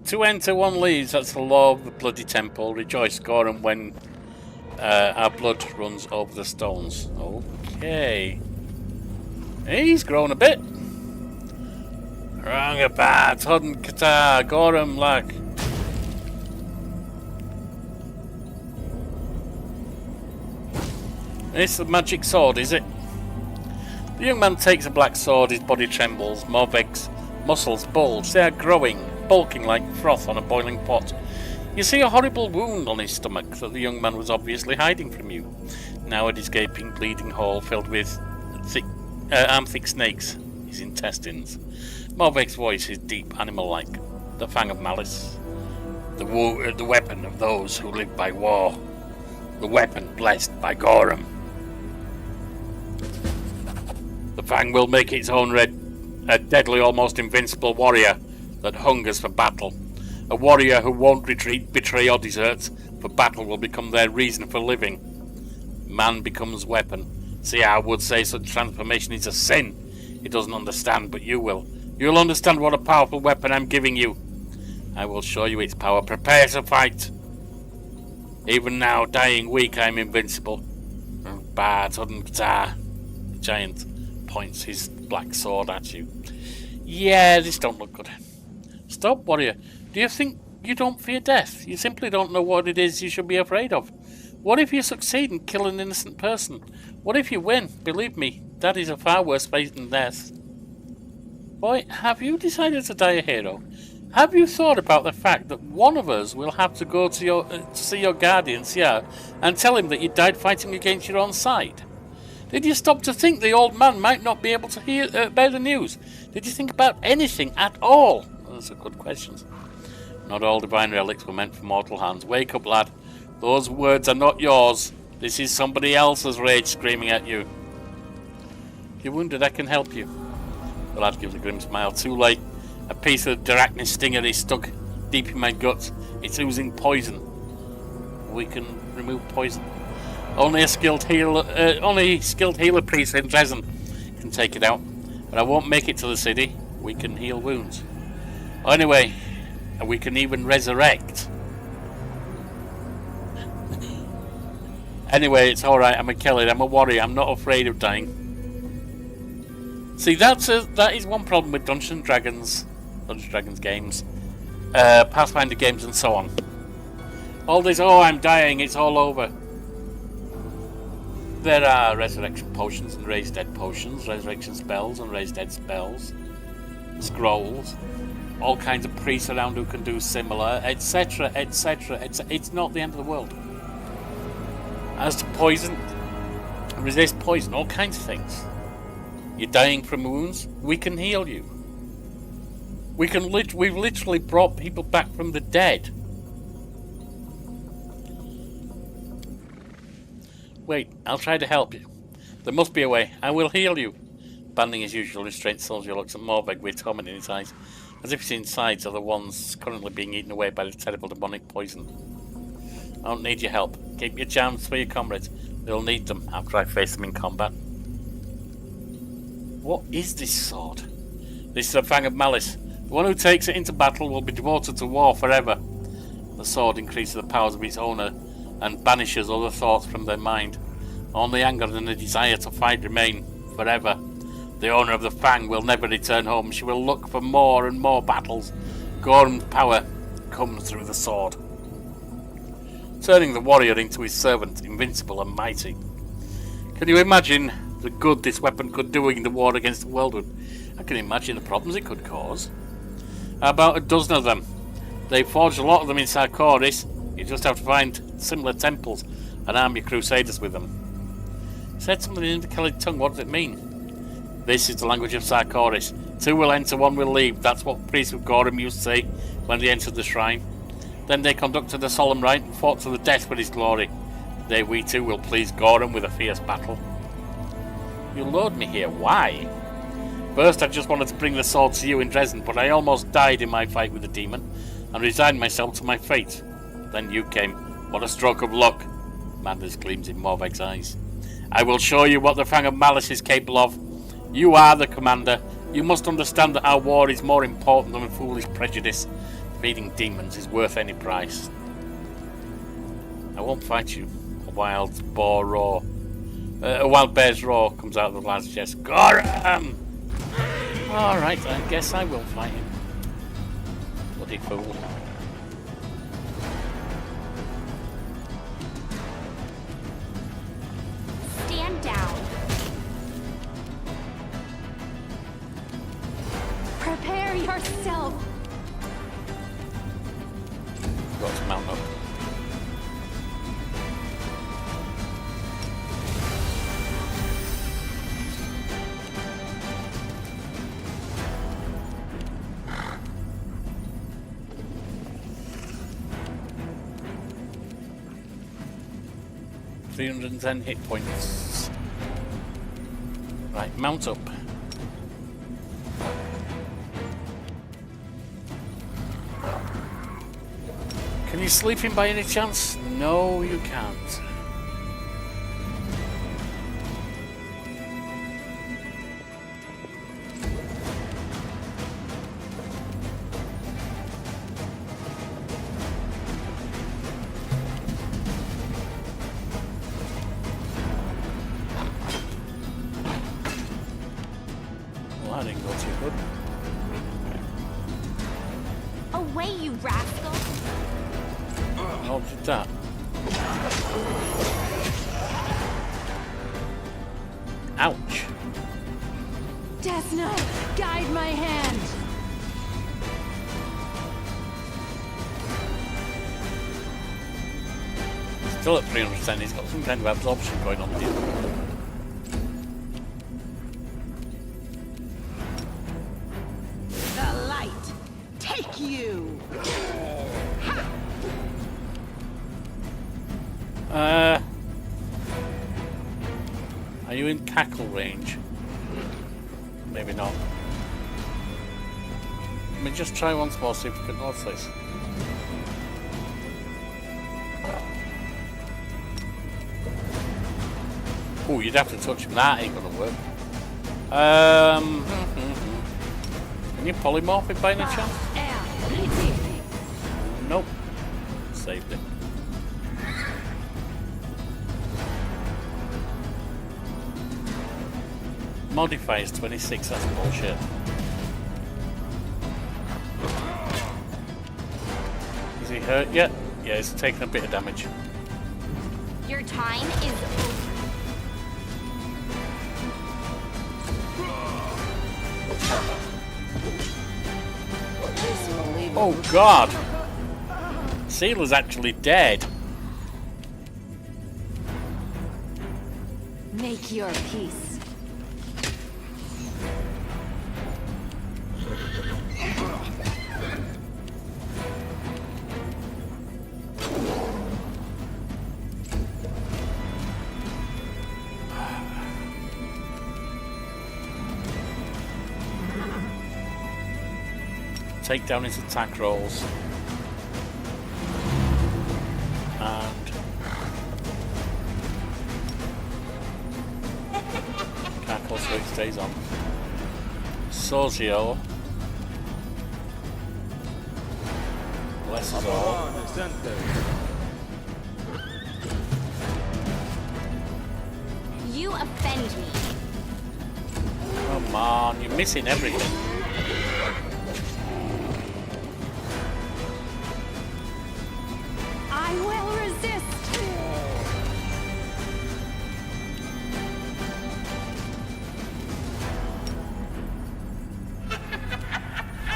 To enter, one leaves. That's the law of the bloody temple. Rejoice, Gorum, when our blood runs over the stones. Okay. He's grown a bit. Rangabat, Hudden Kata, Gorum, Lag. It's the magic sword, is it? The young man takes a black sword, his body trembles, Morveg's muscles bulge, they are growing, bulking like froth on a boiling pot. You see a horrible wound on his stomach that the young man was obviously hiding from you. Now it is gaping, bleeding hole filled with arm-thick snakes, his intestines. Morveg's voice is deep, animal-like, the fang of malice. The weapon of those who live by war. The weapon blessed by Gorum. The fang will make its own a deadly, almost invincible warrior that hungers for battle. A warrior who won't retreat, betray or desert, for battle will become their reason for living. Man becomes weapon. See, I would say such transformation is a sin. He doesn't understand, but you will. You'll understand what a powerful weapon I'm giving you. I will show you its power. Prepare to fight. Even now, dying weak, I'm invincible. Bad, sudden giant points his black sword at you. Yeah, this don't look good. Stop, warrior. Do you think you don't fear death? You simply don't know what it is you should be afraid of. What if you succeed and kill an innocent person? What if you win? Believe me, that is a far worse fate than death. Boy, have you decided to die a hero? Have you thought about the fact that one of us will have to go to see your guardian, Sia, and tell him that you died fighting against your own side? Did you stop to think the old man might not be able to bear the news? Did you think about anything at all? Those are good questions. Not all divine relics were meant for mortal hands. Wake up, lad. Those words are not yours. This is somebody else's rage screaming at you. If you're wounded, I can help you. The lad gives a grim smile. Too late. A piece of the arachnid stinger is stuck deep in my guts. It's oozing poison. We can remove poison. Only skilled healer priest in Dresden can take it out. But I won't make it to the city. We can heal wounds. Anyway, we can even resurrect. Anyway, it's alright. I'm a killer. I'm a warrior. I'm not afraid of dying. See, that is one problem with Dungeons & Dragons games, Pathfinder games, and so on. All this, oh, I'm dying, it's all over. There are resurrection potions and raise dead potions, resurrection spells and raise dead spells, scrolls, all kinds of priests around who can do similar, etc., etc. It's not the end of the world. As to poison, resist poison, all kinds of things. You're dying from wounds, we can heal you. We've literally brought people back from the dead. Wait, I'll try to help you. There must be a way. I will heal you. Abandoning his usual restraint, soldier looks at Morveg with torment in his eyes, as if his insides are the ones currently being eaten away by the terrible demonic poison. I don't need your help. Keep your charms for your comrades. They'll need them after I face them in combat. What is this sword? This is a fang of malice. The one who takes it into battle will be devoted to war forever. The sword increases the powers of its owner and banishes other thoughts from their mind. Only anger and a desire to fight remain forever. The owner of the Fang will never return home. She will look for more and more battles. Gorham's power comes through the sword, turning the warrior into his servant, invincible and mighty. Can you imagine the good this weapon could do in the war against the Worldwood? I can imagine the problems it could cause. About a dozen of them. They forged a lot of them in Sarkoris. You just have to find similar temples and arm your crusaders with them. Said something in the Celtic tongue. What does it mean? This is the language of Sarkoris. Two will enter, one will leave. That's what priests of Gorham used to say when they entered the shrine. Then they conducted a solemn rite and fought to the death for his glory. Today we too will please Gorham with a fierce battle. You lured me here. Why? First I just wanted to bring the sword to you in Dresden, but I almost died in my fight with the demon and resigned myself to my fate. Then you came. What a stroke of luck. Madness gleams in Morveg's eyes. I will show you what the Fang of Malice is capable of. You are the commander. You must understand that our war is more important than a foolish prejudice. Feeding demons is worth any price. I won't fight you. A wild bear's roar comes out of the lad's chest. Gorham! Alright, I guess I will fight him. Bloody fool. Stand down. Prepare yourself. Got to mount up. $310 hit points. Right, mount up. Can you sleep him by any chance? No, you can't. Well, that didn't go too good. Away, you rascal. How did that? Ouch. Desna, guide my hand. Still at 310, he's got some kind of absorption going on here. The light, take you. Are you in tackle range? Maybe not. Let me just try once more, see if we can notice this. Oh, you'd have to touch him. That ain't gonna work. Can you polymorph it by any chance? Nope. Saved it. Modifiers 26, that's bullshit. Is he hurt yet? Yeah, he's taking a bit of damage. Your time is over. Oh god! Sealer's actually dead. Make your peace. Take down his attack rolls. And cackle so it stays on. Sozio. Bless us all. You offend me. Come Come on, you're missing everything. I will resist.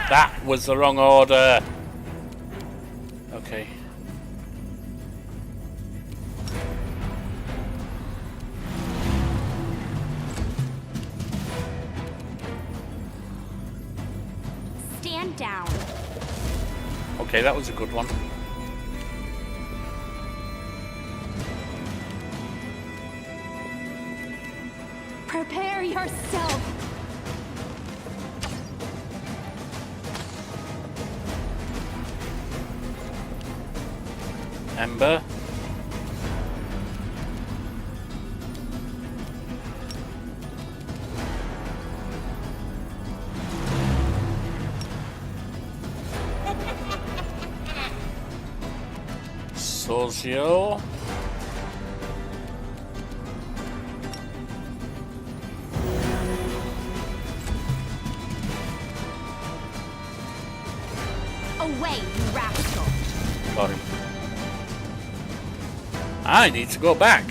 That was the wrong order. Okay. Stand down. Okay, that was a good one. Prepare yourself. Ember. Socio. Away, you rascal. Got him. I need to go back.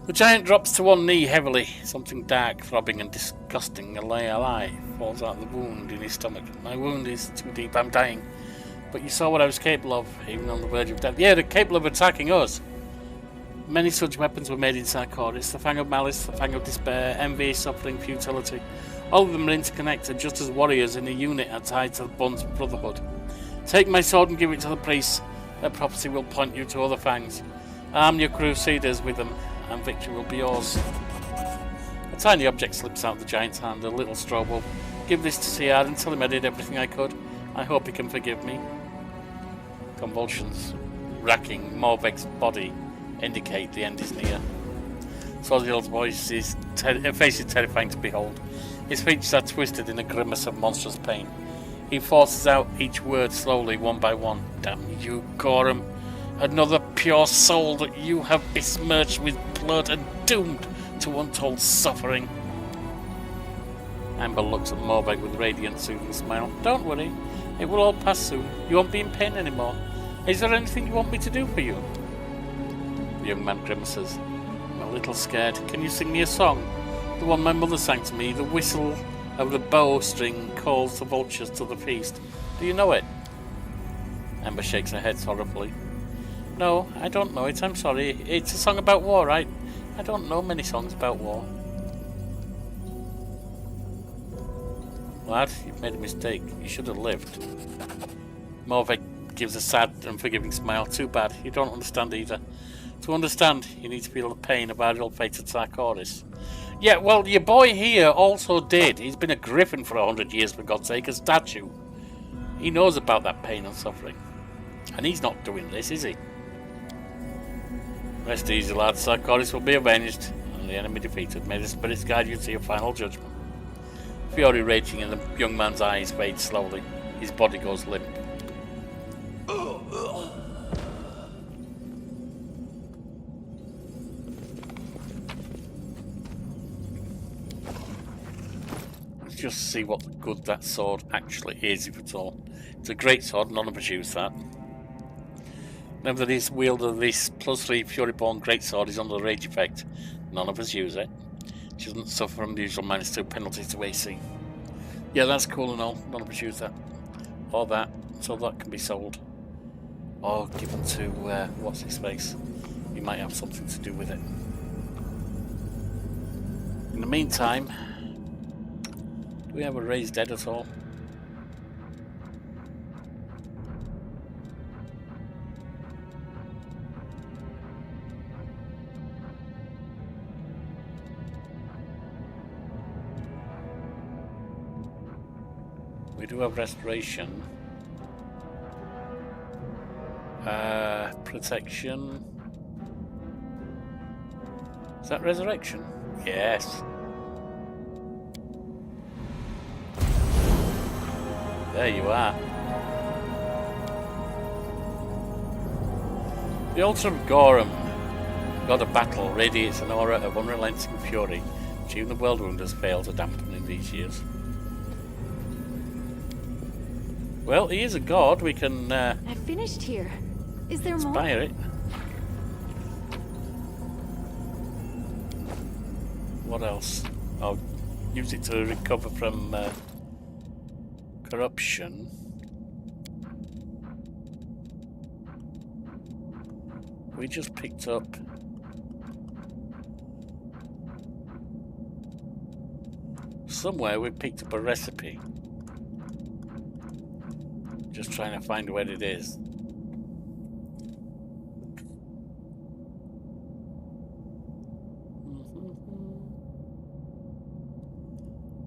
The giant drops to one knee heavily. Something dark, throbbing and disgusting, a lie, falls out of the wound in his stomach. My wound is too deep, I'm dying. But you saw what I was capable of, even on the verge of death. Yeah, they're capable of attacking us. Many such weapons were made in Sarkoris. The fang of malice, the fang of despair, envy, suffering, futility. All of them are interconnected, just as warriors in a unit are tied to the bonds of brotherhood. Take my sword and give it to the priests. Their prophecy will point you to other fangs. Arm your crusaders with them, and victory will be yours. A tiny object slips out of the giant's hand, a little strobe. Give this to Siard and tell him I did everything I could. I hope he can forgive me. Convulsions racking Morveg's body indicate the end is near. Sozil's face is terrifying to behold. His features are twisted in a grimace of monstrous pain. He forces out each word slowly, one by one. Damn you, Gorham. Another pure soul that you have besmirched with blood and doomed to untold suffering. Amber looks at Morveg with a radiant, soothing smile. Don't worry, it will all pass soon. You won't be in pain anymore. Is there anything you want me to do for you? The young man grimaces. I'm a little scared. Can you sing me a song? The one my mother sang to me. The whistle of the bowstring calls the vultures to the feast. Do you know it? Amber shakes her head sorrowfully. No, I don't know it. I'm sorry. It's a song about war, right? I don't know many songs about war. Lad, you've made a mistake. You should have lived. Morveg gives a sad and forgiving smile. Too bad. You don't understand either. To understand, you need to feel the pain of our ill-fated Sarkoris. Yeah, well, your boy here also did. He's been a griffin for 100 years, for God's sake, a statue. He knows about that pain and suffering. And he's not doing this, is he? Rest easy, lad. Sarkoris will be avenged, and the enemy defeated. May the spirits guide you to your final judgment. Fury raging in the young man's eyes fades slowly. His body goes limp. Let's just see what good that sword actually is, if at all. It's a great sword, none of us use that. Whenever this wielder of this +3 Furyborn greatsword is under the rage effect, none of us use it. She doesn't suffer from the usual -2 penalties to AC. Yeah, that's cool and all. None of us use that. Or that. So that can be sold. Or given to, what's his face? He might have something to do with it. In the meantime, do we have a raised dead at all? We do have restoration. Protection. Is that resurrection? Yes. There you are. The altar of Gorham. God of battle radiates an aura of unrelenting fury, which even the world wound has failed to dampen in these years. Well, he is a god. We can I finished here. Is there more? inspire it. What else? I'll use it to recover from corruption. We just picked up somewhere. We picked up a recipe. Just trying to find where it is.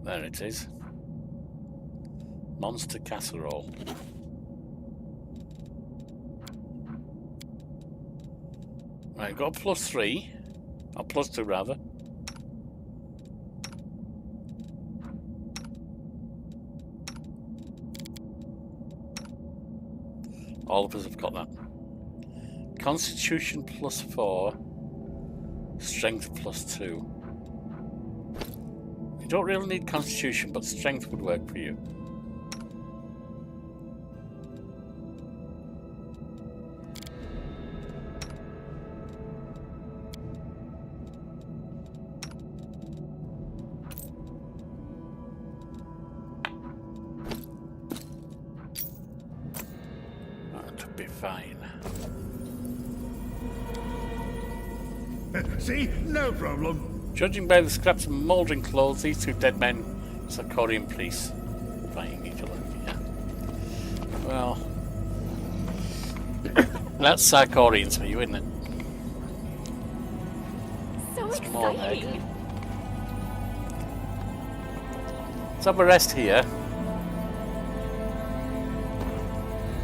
There it is. Monster casserole. Right, got a +3. Or +2 rather. All of us have got that. Constitution +4. Strength +2. You don't really need Constitution, but Strength would work for you. Fine. See? No problem. Judging by the scraps of mouldering clothes, these two dead men are Sarkorian priests fighting each other. Yeah. Well, that's Sarkorians for you, isn't it? So Small egg. exciting. Let's have a rest here.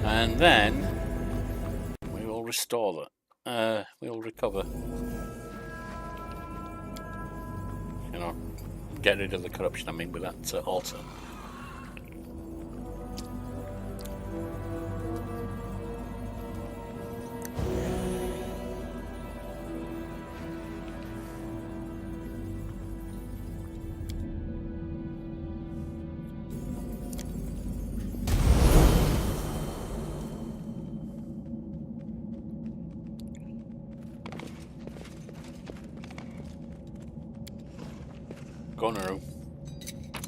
And then we will restore that. We'll recover. You know, get rid of the corruption, I mean, with that altar. Gunner.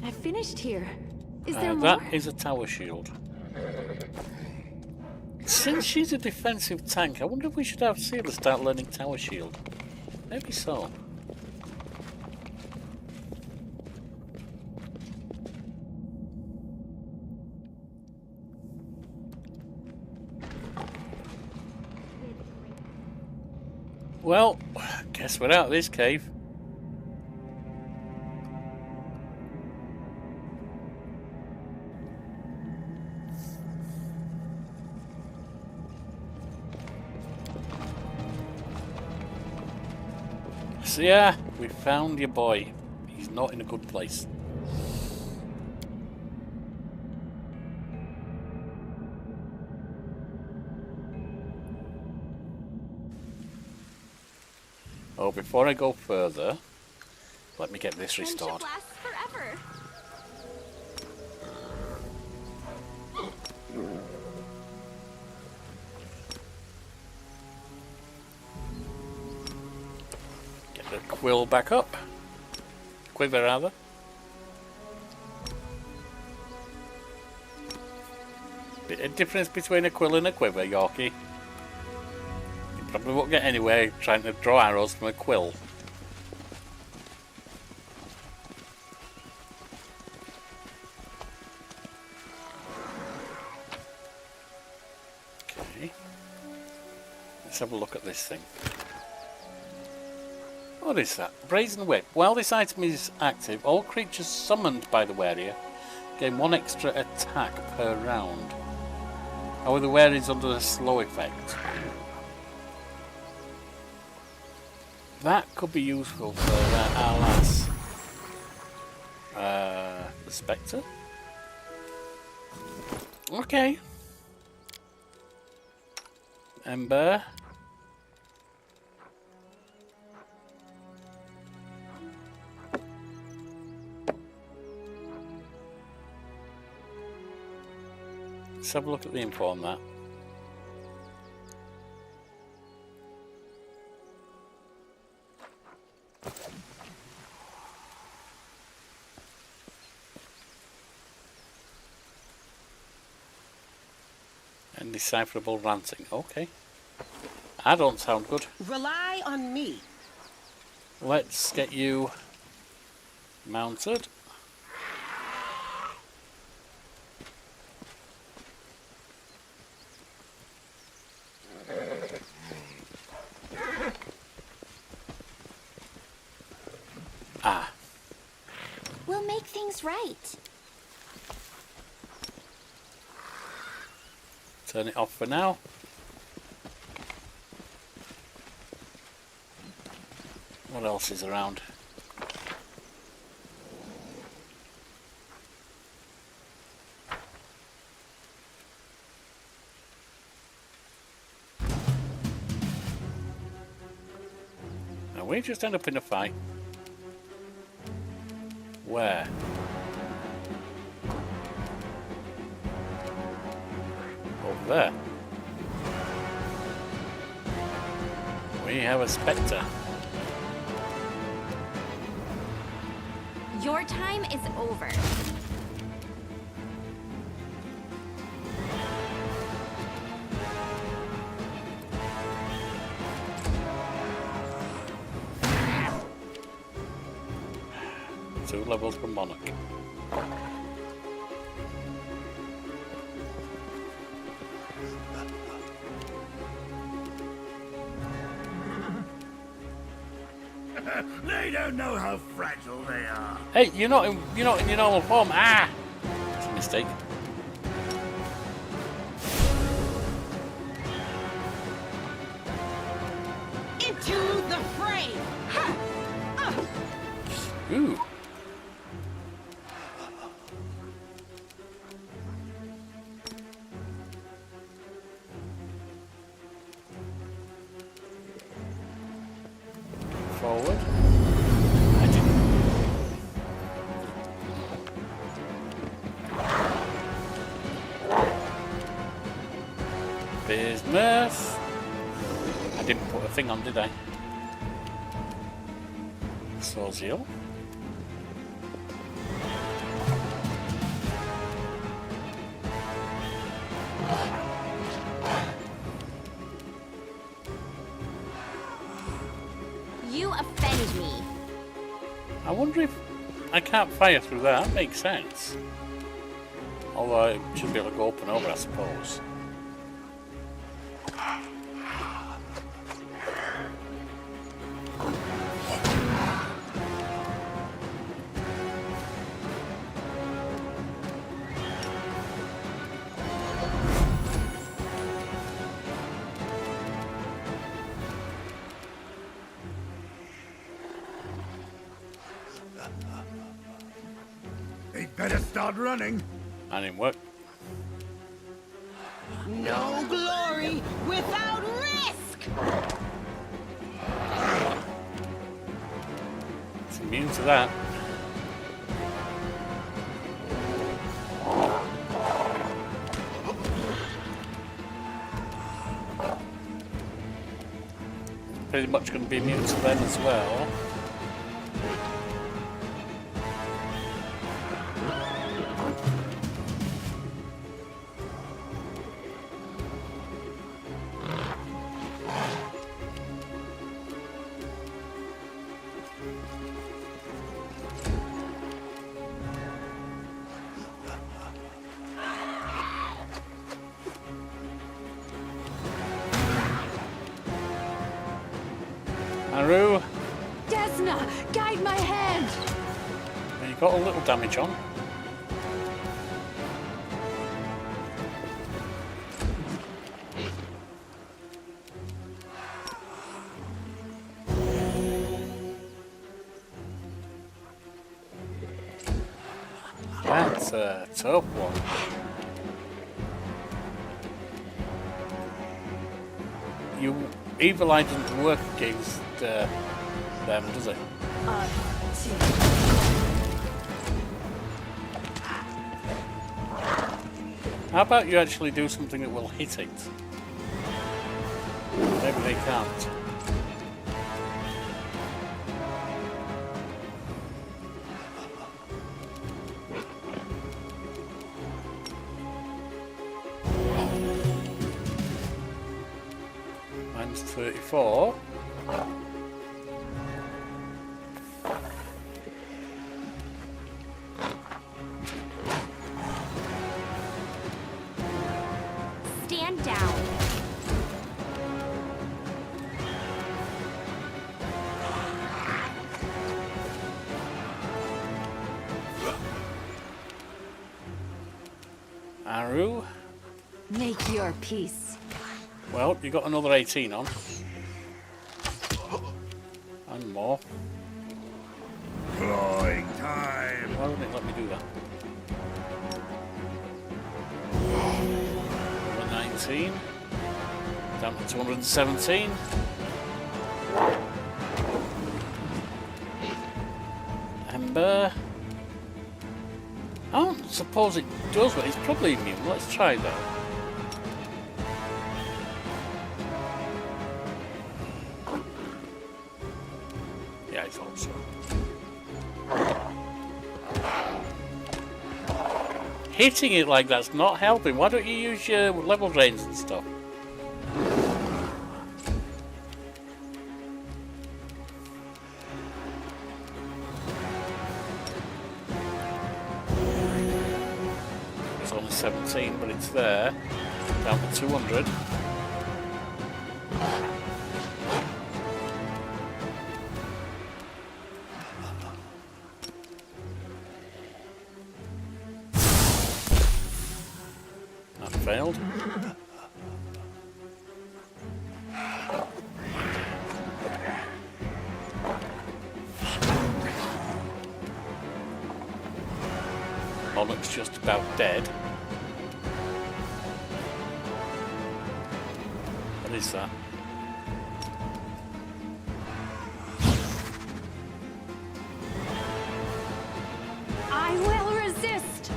I finished here. Is there more? That is a tower shield. Since she's a defensive tank, I wonder if we should have Sealer start learning tower shield. Maybe so. Well, guess we're out of this cave. So yeah, we found your boy. He's not in a good place. Oh, before I go further, let me get this restored. Friendship lasts forever. Get the quill back up. Quiver, rather. Bit of difference between a quill and a quiver, Yorkie. You probably won't get anywhere trying to draw arrows from a quill. Okay. Let's have a look at this thing. What is that? Brazen Whip. While this item is active, all creatures summoned by the warrior gain 1 extra attack per round. However, the warrior is under a slow effect. That could be useful for our lass. The Spectre? Okay. Ember. Let's have a look at the info on that. Indecipherable ranting. Okay. I don't sound good. Rely on me. Let's get you mounted. Ah. We'll make things right. Turn it off for now. What else is around? Now we just end up in a fight. Where? Over there. We have a spectre. Your time is over. Two levels from Monarch. They don't know how fragile they are. Hey, you're not in your normal form. Ah, it's a mistake. Into the fray. Ha! Ooh. Forward. I didn't. Business. I didn't put a thing on, did I? Sozio. You offend me. I wonder if I can't fire through that. That makes sense. Although I should be able to go up and over, I suppose. They'd better start running. That didn't work. No glory without risk. It's immune to that. Pretty much going to be immune to them as well. Haru, Desna, guide my hand. you got a little damage on. That's a tough one. Evil Eye doesn't work against them, does it? How about you actually do something that will hit it? Maybe they can't. Mine's 34. Stand down. Aru. Make your peace. Well, you got another 18 on. And more. Clawing time. Why wouldn't it let me do that? Another 19. Down to 217. Ember. I don't suppose it does, but it's probably immune. Let's try that. Yeah, I thought so. Hitting it like that's not helping. Why don't you use your level drains and stuff? It's only 17, but it's there. Down to 200. That failed. Monarch's just about dead. What is that? I will resist.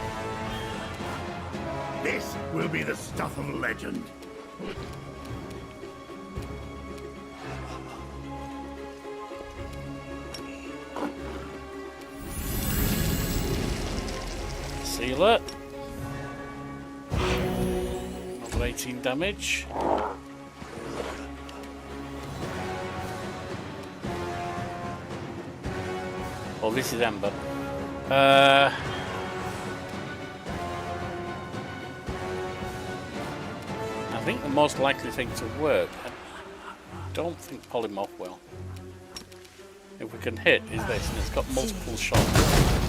This will be the stuff of legend. Seal it. Another 18 damage. Oh, this is Ember. I think the most likely thing to work, I don't think Polymorph will. If we can hit, is this, and it's got multiple shots.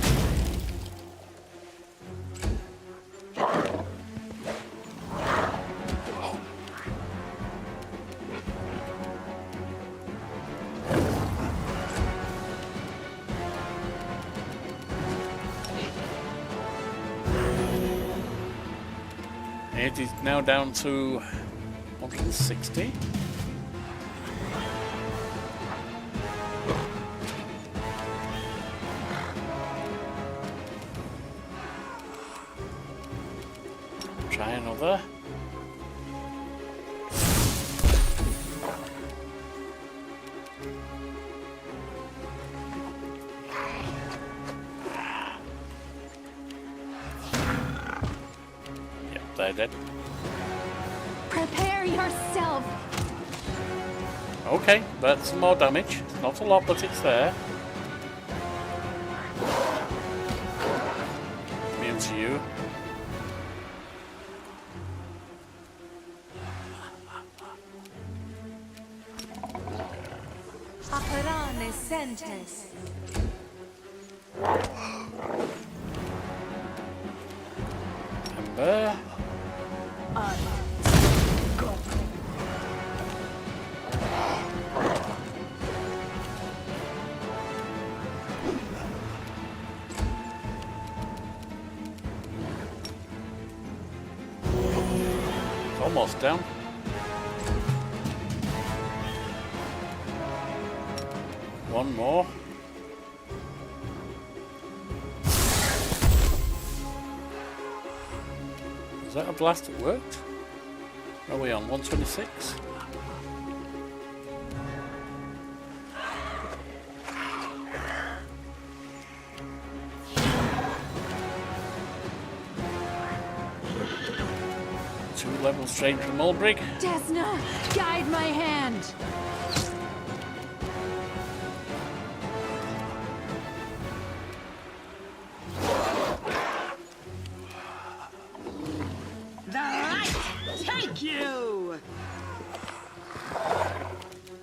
It is now down to 160. Try another. Yep, they're dead. Prepare yourself. Okay, that's some more damage. Not a lot, but it's there. Immune to you. Aperane sentes. Ember. Almost down. One more. that a blast that worked? Are we on 126? Two levels straight from Mulbrig. Desna, guide my hand. The light take you!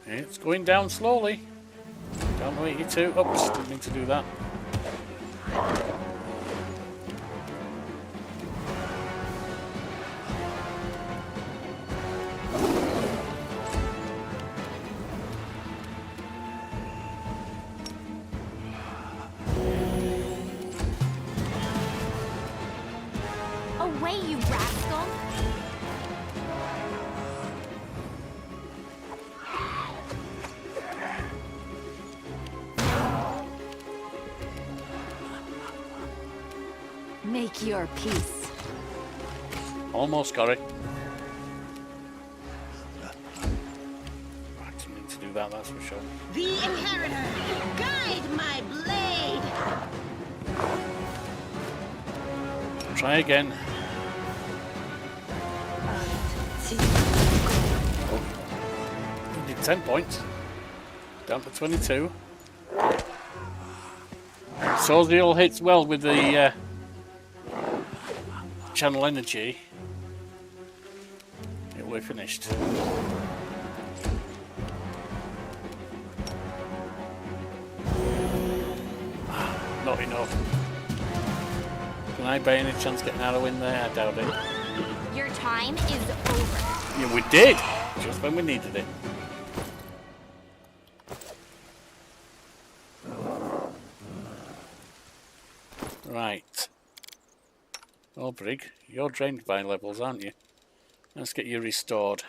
It's going down slowly. Down to 82. Oops, didn't mean to do that. Away, you rascal. Make your peace. Almost got it. I didn't mean to do that, that's for sure. The Inheritor, guide my blade! Try again. Oh. We did 10 points. Down to 22. So the all hits well with the channel energy. We're finished. Not enough. Can I by any chance get an arrow in there? I doubt it. Your time is over. Yeah, we did! Just when we needed it. Right. Albrig, you're drained by levels, aren't you? Let's get you restored.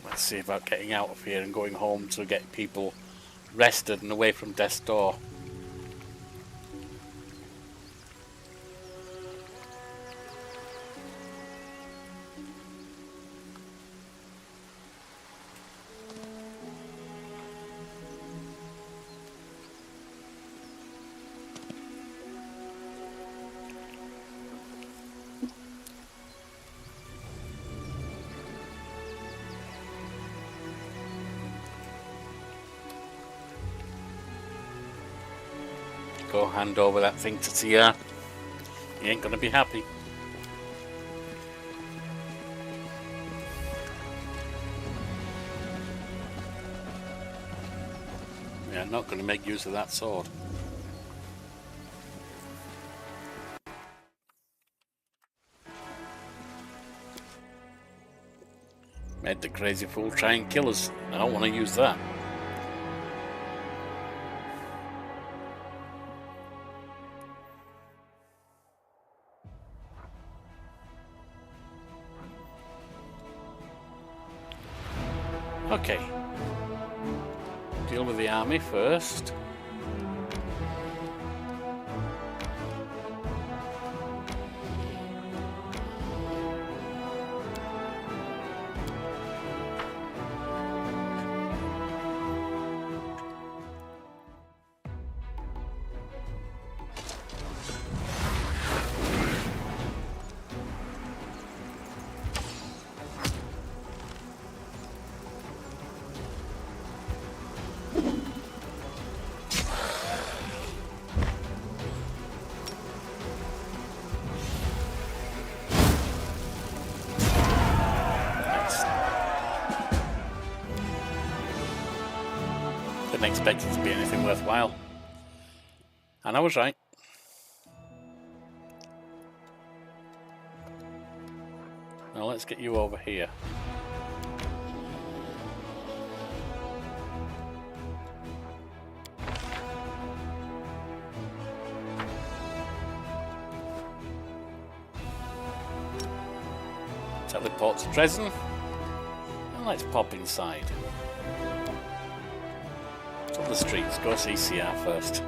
Let's see about getting out of here and going home to get people rested and away from death's door. Go hand over that thing to Tia. You ain't gonna be happy. Yeah, I'm not gonna make use of that sword. Made the crazy fool try and kill us. I don't want to use that. Okay. Deal with the army first. Didn't expect it to be anything worthwhile. And I was right. Now let's get you over here. Teleport to Dresden. And let's pop inside. To the streets, go see CR first.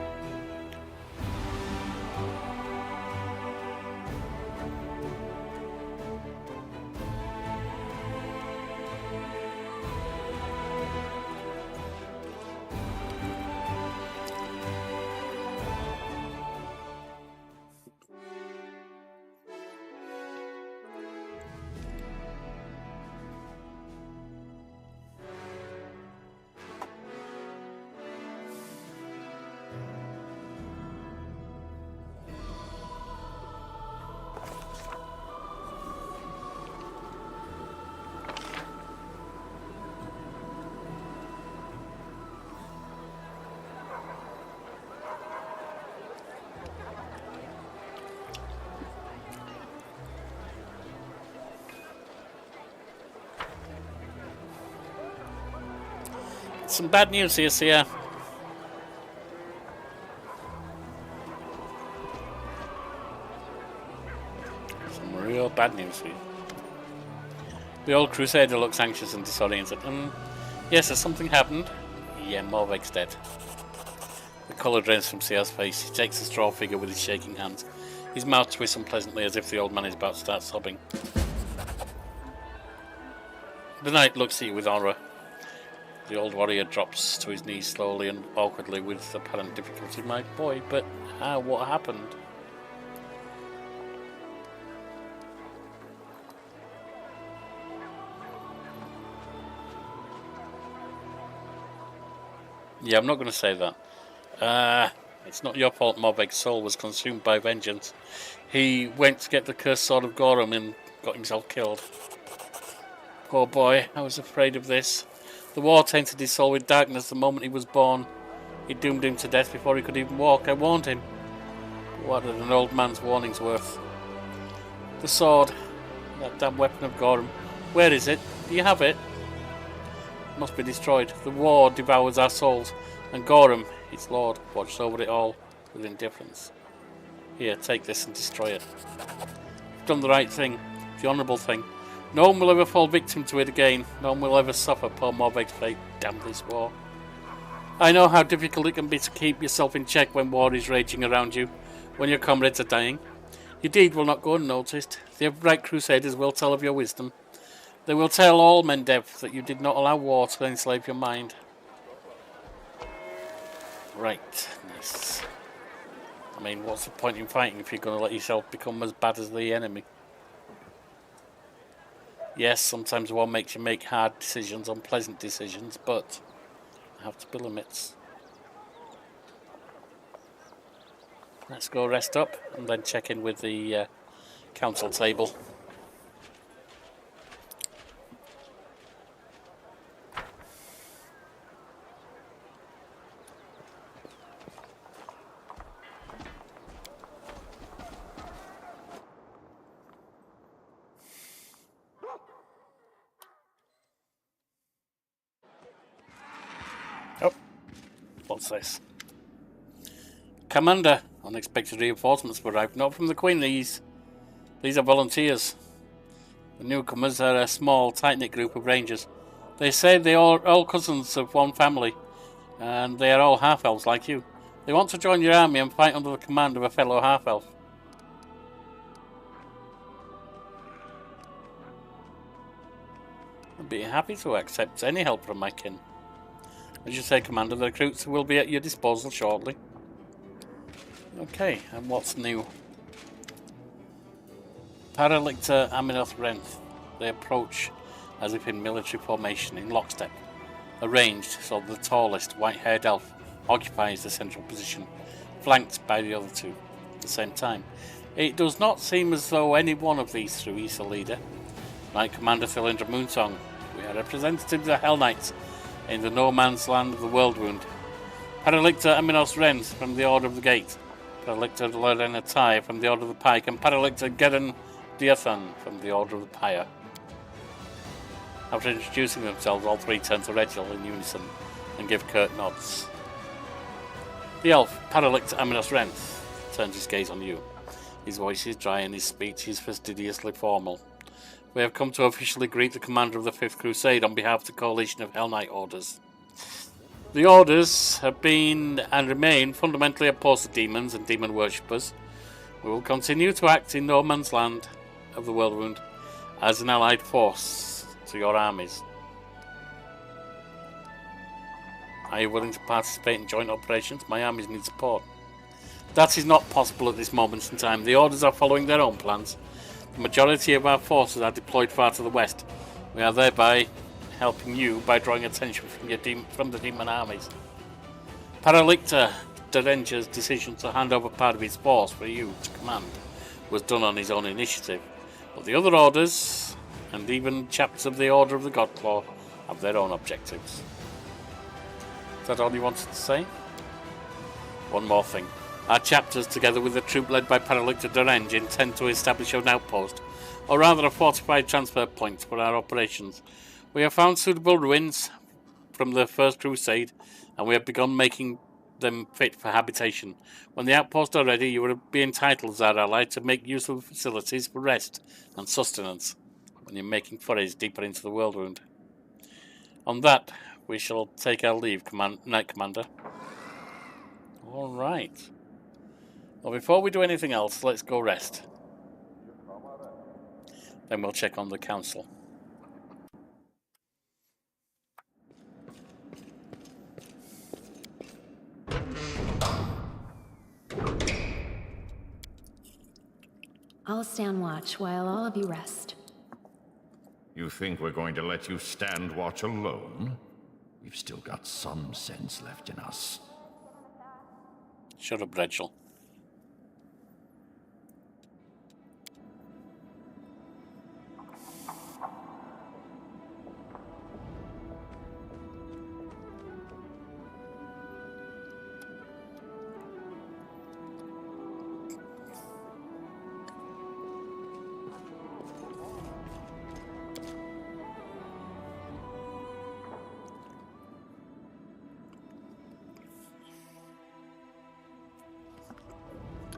Some bad news here, Sia. Some real bad news here. The old Crusader looks anxious and disoriented. Yes, has something happened? Yeah, Morveg's dead. The colour drains from Sia's face. He takes the straw figure with his shaking hands. His mouth twists unpleasantly as if the old man is about to start sobbing. The knight looks at you with horror. The old warrior drops to his knees slowly and awkwardly with apparent difficulty. My boy, but how? What happened? Yeah, I'm not going to say that. It's not your fault Morveg's soul was consumed by vengeance. He went to get the cursed sword of Gorum and got himself killed. Poor boy, I was afraid of this. The war tainted his soul with darkness the moment he was born. It doomed him to death before he could even walk. I warned him. What are an old man's warnings worth? The sword. That damn weapon of Gorum. Where is it? Do you have it? It must be destroyed. The war devours our souls. And Gorum, its lord, watched over it all with indifference. Here, take this and destroy it. You've done the right thing. The honourable thing. No one will ever fall victim to it again. No one will ever suffer poor Morveg's fate. Damn this war. I know how difficult it can be to keep yourself in check when war is raging around you, when your comrades are dying. Your deed will not go unnoticed. The upright crusaders will tell of your wisdom. They will tell all Mendev that you did not allow war to enslave your mind. Right, nice. I mean, what's the point in fighting if you're going to let yourself become as bad as the enemy? Yes, sometimes war makes you make hard decisions, unpleasant decisions, but there have to be limits. Let's go rest up and then check in with the council table. Oh, what's this? Commander, unexpected reinforcements have arrived. Not from the Queen, these are volunteers. The newcomers are a small, tight-knit group of rangers. They say they are all cousins of one family, and they are all half-elves like you. They want to join your army and fight under the command of a fellow half-elf. I'd be happy to accept any help from my kin. As you say, Commander, the recruits will be at your disposal shortly. Okay, and what's new? Paralictor Aminoth Renth. They approach as if in military formation, in lockstep, arranged so the tallest white-haired elf occupies the central position, flanked by the other two at the same time. It does not seem as though any one of these three is a leader. Like Commander Thylindra Moonsong, we are representatives of the Hell Knights in the no man's land of the Worldwound. Paralictor Aminos Renth from the Order of the Gate, Paralictor Lorena Tai from the Order of the Pike, and Paralictor Geron Diathan from the Order of the Pyre. After introducing themselves, all three turn to Reginald in unison and give curt nods. The elf, Paralictor Aminos Renth, turns his gaze on you. His voice is dry and his speech is fastidiously formal. We have come to officially greet the commander of the 5th Crusade on behalf of the coalition of Hell Knight Orders. The Orders have been and remain fundamentally opposed to demons and demon worshippers. We will continue to act in no man's land of the Worldwound as an allied force to your armies. Are you willing to participate in joint operations? My armies need support. That is not possible at this moment in time. The Orders are following their own plans. The majority of our forces are deployed far to the west. We are thereby helping you by drawing attention from the demon armies. Paralictor Derenger's decision to hand over part of his force for you to command was done on his own initiative, but the other orders, and even chapters of the Order of the Godclaw, have their own objectives. Is that all you wanted to say? One more thing. Our chapters, together with the troop led by Paralictor Derenge, intend to establish an outpost, or rather a fortified transfer point for our operations. We have found suitable ruins from the First Crusade, and we have begun making them fit for habitation. When the outposts are ready, you will be entitled as our ally to make use of the facilities for rest and sustenance when you're making forays deeper into the Worldwound. On that, we shall take our leave, Knight Commander. Alright. Well, before we do anything else, let's go rest. Then we'll check on the council. I'll stand watch while all of you rest. You think we're going to let you stand watch alone? We've still got some sense left in us. Shut up, Rachel.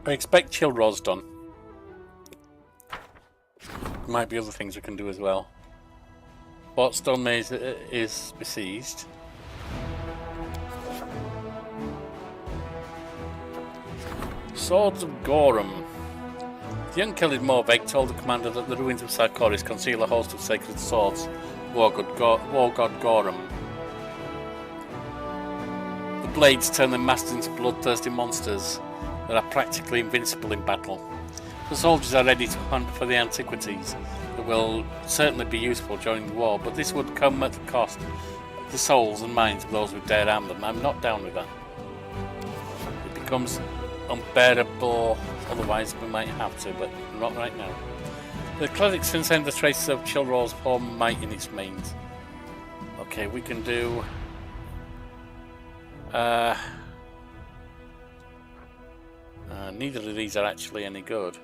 I expect Chill Rose done. Might be other things we can do as well. Fort Stone Maze is besieged. Swords of Gorham. The young Kelly Morveg told the commander that the ruins of Sarkoris conceal a host of sacred swords, War God Gorham. The blades turn their masters into bloodthirsty monsters that are practically invincible in battle. The soldiers are ready to hunt for the antiquities that will certainly be useful during the war, but this would come at the cost of the souls and minds of those who dare arm them. I'm not down with that. It becomes unbearable, otherwise we might have to, but not right now. The clerics can send the traces of Chilro's form might in its mains. Okay, we can do neither of these are actually any good.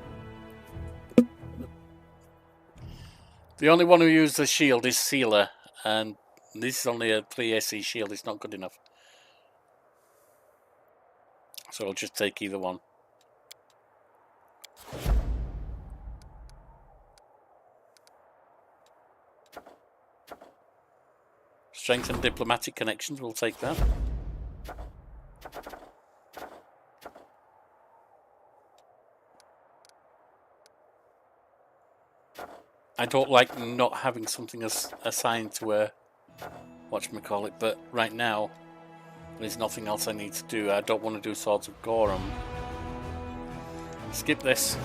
The only one who used the shield is Sealer, and this is only a 3 AC shield. It's not good enough. So I'll just take either one. Strength and diplomatic connections, we'll take that. I don't like not having something assigned to a whatchamacallit, but right now there's nothing else I need to do. I don't want to do Swords of Gorham. Skip this.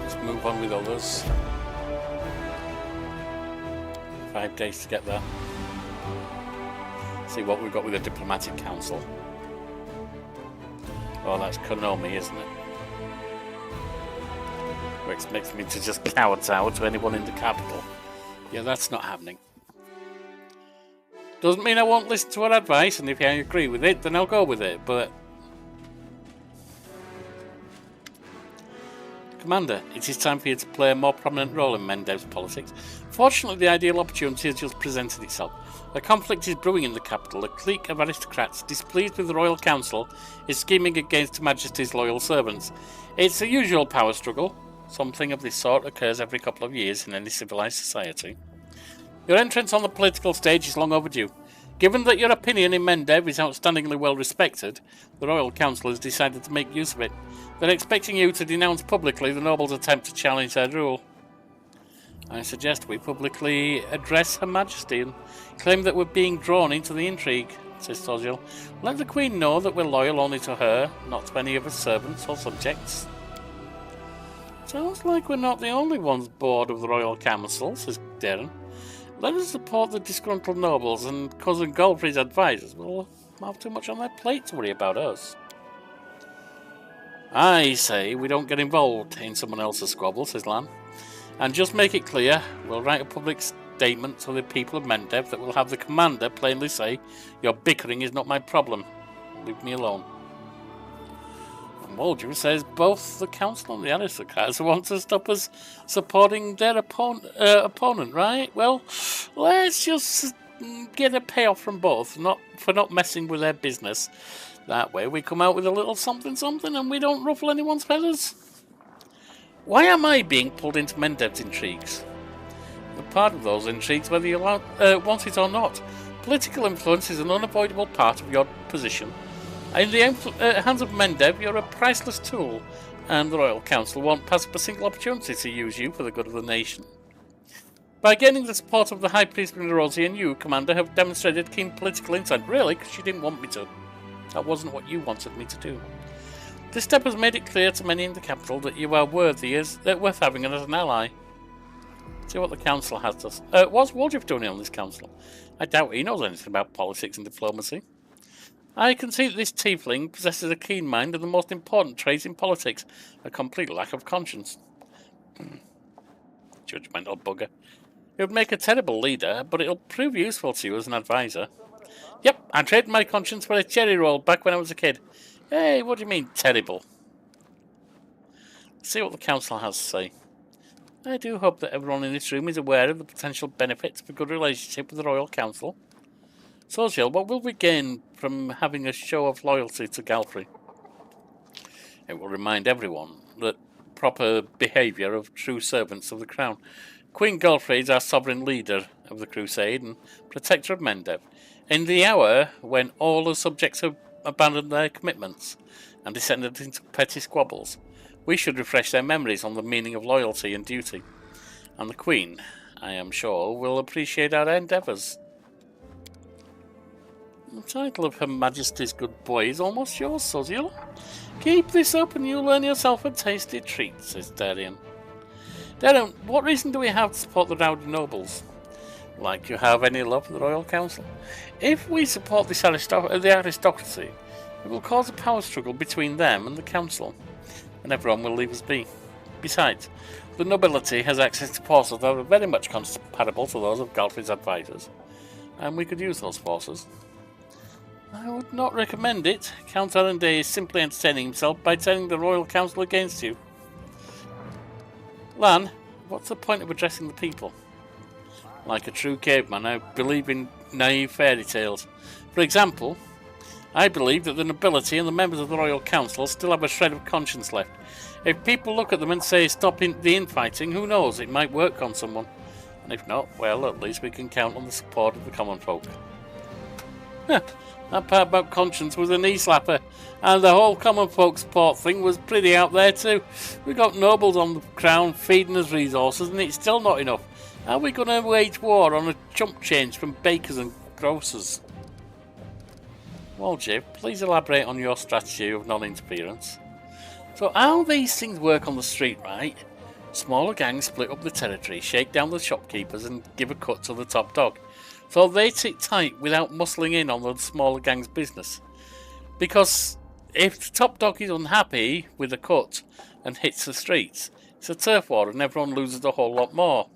Let's move on with others. 5 days to get there. See what we've got with the Diplomatic Council. Oh, that's Konomi, isn't it? Which makes me to just kowtow to anyone in the capital. Yeah, that's not happening. Doesn't mean I won't listen to her advice, and if I agree with it, then I'll go with it, but... Commander, it is time for you to play a more prominent role in Mendev's politics. Fortunately, the ideal opportunity has just presented itself. A conflict is brewing in the capital. A clique of aristocrats, displeased with the Royal Council, is scheming against Her Majesty's loyal servants. It's a usual power struggle. Something of this sort occurs every couple of years in any civilized society. Your entrance on the political stage is long overdue. Given that your opinion in Mendev is outstandingly well respected, the Royal Council has decided to make use of it. They're expecting you to denounce publicly the nobles' attempt to challenge their rule. I suggest we publicly address Her Majesty and claim that we're being drawn into the intrigue, says Soziel. Let the Queen know that we're loyal only to her, not to any of her servants or subjects. Sounds like we're not the only ones bored of the Royal Council, says Darren. Let us support the disgruntled nobles, and Cousin Godfrey's advisors will have too much on their plate to worry about us. I say we don't get involved in someone else's squabble, says Lan. And just make it clear, we'll write a public statement to the people of Mendev that will have the commander plainly say, your bickering is not my problem. Leave me alone. And Waldew says both the council and the aristocrats want to stop us supporting their opponent, right? Well, let's just get a payoff from both, for not messing with their business. That way we come out with a little something and we don't ruffle anyone's feathers. Why am I being pulled into Mendev's intrigues? A part of those intrigues whether you want it or not. Political influence is an unavoidable part of your position. In the hands of Mendev, you're a priceless tool, and the Royal Council won't pass up a single opportunity to use you for the good of the nation. By gaining the support of the High Priest Rosie and you, Commander, have demonstrated keen political insight. Really? Because you didn't want me to. That wasn't what you wanted me to do. This step has made it clear to many in the capital that you are worth having as an ally. See what the council has to say. What's Waldriff doing on this council? I doubt he knows anything about politics and diplomacy. I can see that this tiefling possesses a keen mind and the most important trait in politics, a complete lack of conscience. Judgmental bugger. It would make a terrible leader, but it'll prove useful to you as an advisor. Yep, I traded my conscience for a cherry roll back when I was a kid. Hey, what do you mean, terrible? Let's see what the council has to say. I do hope that everyone in this room is aware of the potential benefits of a good relationship with the Royal Council. Social, what will we gain from having a show of loyalty to Galfrey? It will remind everyone that proper behaviour of true servants of the Crown. Queen Galfrey is our sovereign leader of the Crusade and protector of Mendev. In the hour when all the subjects have abandoned their commitments and descended into petty squabbles, we should refresh their memories on the meaning of loyalty and duty. And the Queen, I am sure, will appreciate our endeavours. The title of Her Majesty's Good Boy is almost yours, Soziel. Keep this up and you'll earn yourself a tasty treat, says Darien. Darien, what reason do we have to support the rowdy nobles? Like you have any love for the Royal Council? If we support the aristocracy, it will cause a power struggle between them and the Council, and everyone will leave us be. Besides, the nobility has access to forces that are very much comparable to those of Galfrey's advisors, and we could use those forces. I would not recommend it. Count Arundel is simply entertaining himself by turning the Royal Council against you. Lan, what's the point of addressing the people? Like a true caveman, I believe in naive fairy tales. For example, I believe that the nobility and the members of the Royal Council still have a shred of conscience left. If people look at them and say stop the infighting, who knows, it might work on someone. And if not, well, at least we can count on the support of the common folk. That part about conscience was a knee slapper, and the whole common folk support thing was pretty out there too. We got nobles on the crown feeding us resources, and it's still not enough. How are we going to wage war on a chump change from bakers and grocers? Well, Jib, please elaborate on your strategy of non-interference. So how these things work on the street, right? Smaller gangs split up the territory, shake down the shopkeepers and give a cut to the top dog. So they sit tight without muscling in on the smaller gang's business. Because if the top dog is unhappy with the cut and hits the streets, it's a turf war and everyone loses a whole lot more.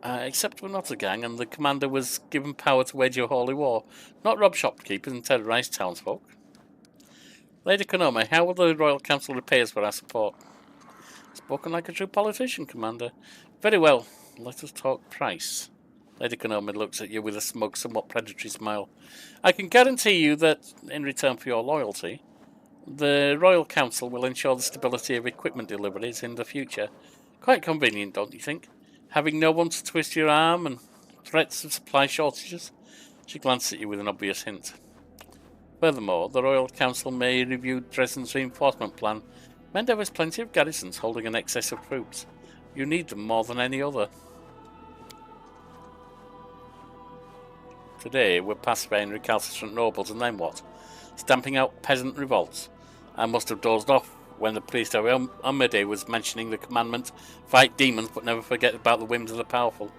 Except we're not a gang and the commander was given power to wage a holy war, not rob shopkeepers and terrorise townsfolk. Lady Konome, how will the Royal Council repay us for our support? Spoken like a true politician, Commander. Very well, let us talk price. Lady Konome looks at you with a smug, somewhat predatory smile. I can guarantee you that, in return for your loyalty, the Royal Council will ensure the stability of equipment deliveries in the future. Quite convenient, don't you think? Having no one to twist your arm and threats of supply shortages? She glanced at you with an obvious hint. Furthermore, the Royal Council may review Dresden's reinforcement plan. Mendel has plenty of garrisons holding an excess of troops. You need them more than any other. Today, we're pacifying recalcitrant nobles, and then what? Stamping out peasant revolts. I must have dozed off when the priest of Amede was mentioning the commandment, fight demons but never forget about the whims of the powerful.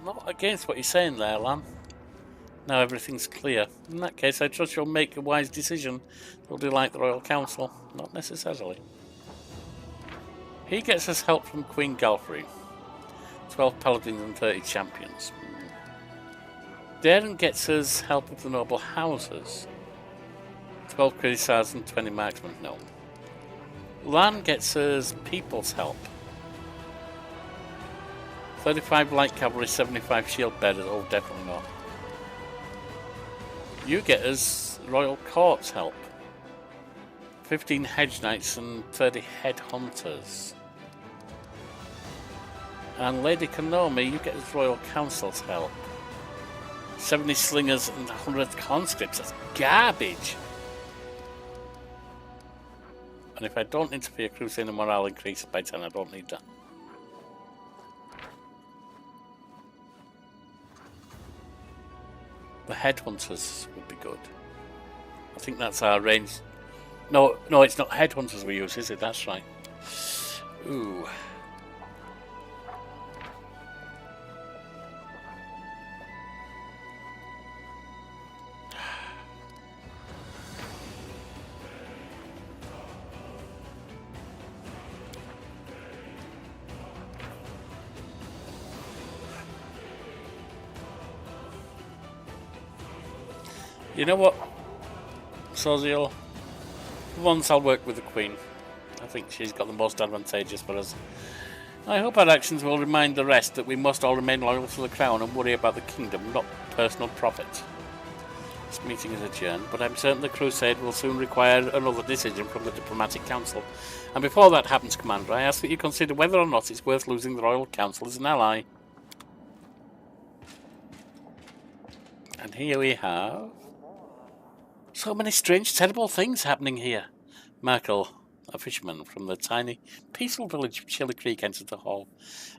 Not against what you're saying there, Lan. Now everything's clear. In that case, I trust you'll make a wise decision that will delight the Royal Council. Not necessarily. He gets us help from Queen Galfrey. 12 paladins and 30 champions. Darren gets us help of the noble houses. 12 criticisers and 20 marksmen. No. Lan gets us people's help. 35 light cavalry, 75 shield bearers. Oh, definitely not. You get us Royal Court's help. 15 hedge knights and 30 head hunters. And Lady Konome, you get us Royal Council's help. 70 slingers and 100 conscripts. That's garbage. And if I don't interfere, Crusader morale increases by 10. I don't need that. The headhunters would be good. I think that's our range. No, it's not headhunters we use, is it? That's right. Ooh. You know what, Soziel? For once I'll work with the Queen. I think she's got the most advantageous for us. I hope our actions will remind the rest that we must all remain loyal to the Crown and worry about the kingdom, not personal profit. This meeting is adjourned, but I'm certain the Crusade will soon require another decision from the Diplomatic Council. And before that happens, Commander, I ask that you consider whether or not it's worth losing the Royal Council as an ally. And here we have... so many strange, terrible things happening here. Merkel, a fisherman from the tiny, peaceful village of Chilly Creek, entered the hall.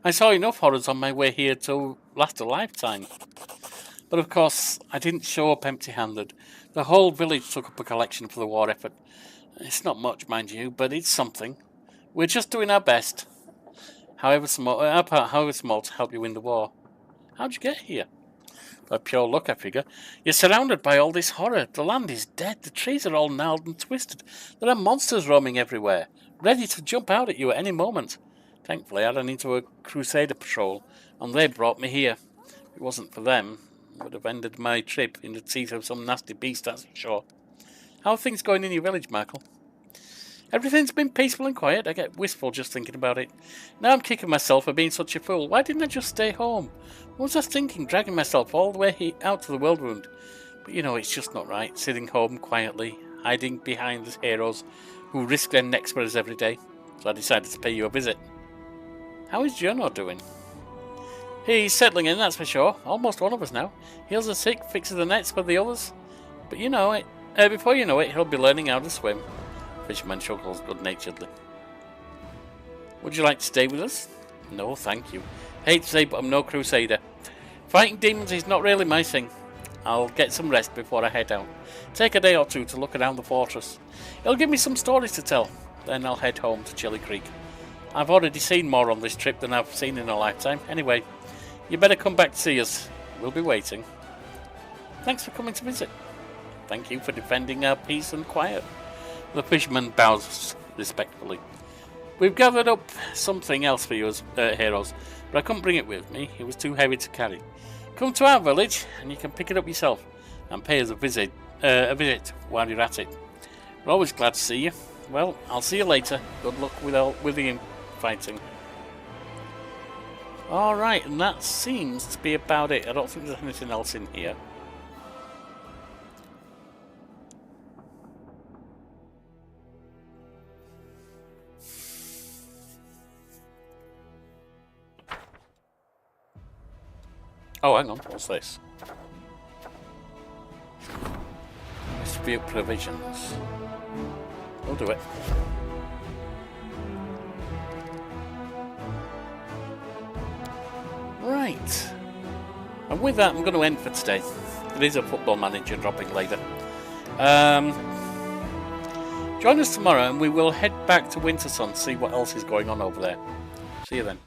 I saw enough horrors on my way here to last a lifetime. But of course, I didn't show up empty-handed. The whole village took up a collection for the war effort. It's not much, mind you, but it's something. We're just doing our best. However small to help you win the war. How'd you get here? By pure luck, I figure. You're surrounded by all this horror. The land is dead. The trees are all gnarled and twisted. There are monsters roaming everywhere, ready to jump out at you at any moment. Thankfully, I ran into a Crusader patrol, and they brought me here. If it wasn't for them, I would have ended my trip in the teeth of some nasty beast, that's for sure. How are things going in your village, Michael? Everything's been peaceful and quiet. I get wistful just thinking about it. Now I'm kicking myself for being such a fool. Why didn't I just stay home? What was I thinking, dragging myself all the way out to the world wound? But you know, it's just not right, sitting home quietly, hiding behind the heroes who risk their necks for us every day. So I decided to pay you a visit. How is Jono doing? He's settling in, that's for sure. Almost one of us now. Heals the sick, fixes the nets for the others. But you know it. Before you know it, he'll be learning how to swim. Fisherman chuckles good-naturedly. Would you like to stay with us? No, thank you. Hate to say, but I'm no Crusader. Fighting demons is not really my thing. I'll get some rest before I head out. Take a day or two to look around the fortress. It'll give me some stories to tell. Then I'll head home to Chilly Creek. I've already seen more on this trip than I've seen in a lifetime. Anyway, you better come back to see us. We'll be waiting. Thanks for coming to visit. Thank you for defending our peace and quiet. The fisherman bows respectfully. We've gathered up something else for you as heroes, but I couldn't bring it with me. It was too heavy to carry. Come to our village, and you can pick it up yourself, and pay us a visit while you're at it. We're always glad to see you. Well, I'll see you later. Good luck with the fighting. Alright, and that seems to be about it. I don't think there's anything else in here. Oh, hang on. What's this? Distribute provisions. We'll do it. Right. And with that, I'm going to end for today. There is a Football Manager dropping later. Join us tomorrow and we will head back to Wintersun, see what else is going on over there. See you then.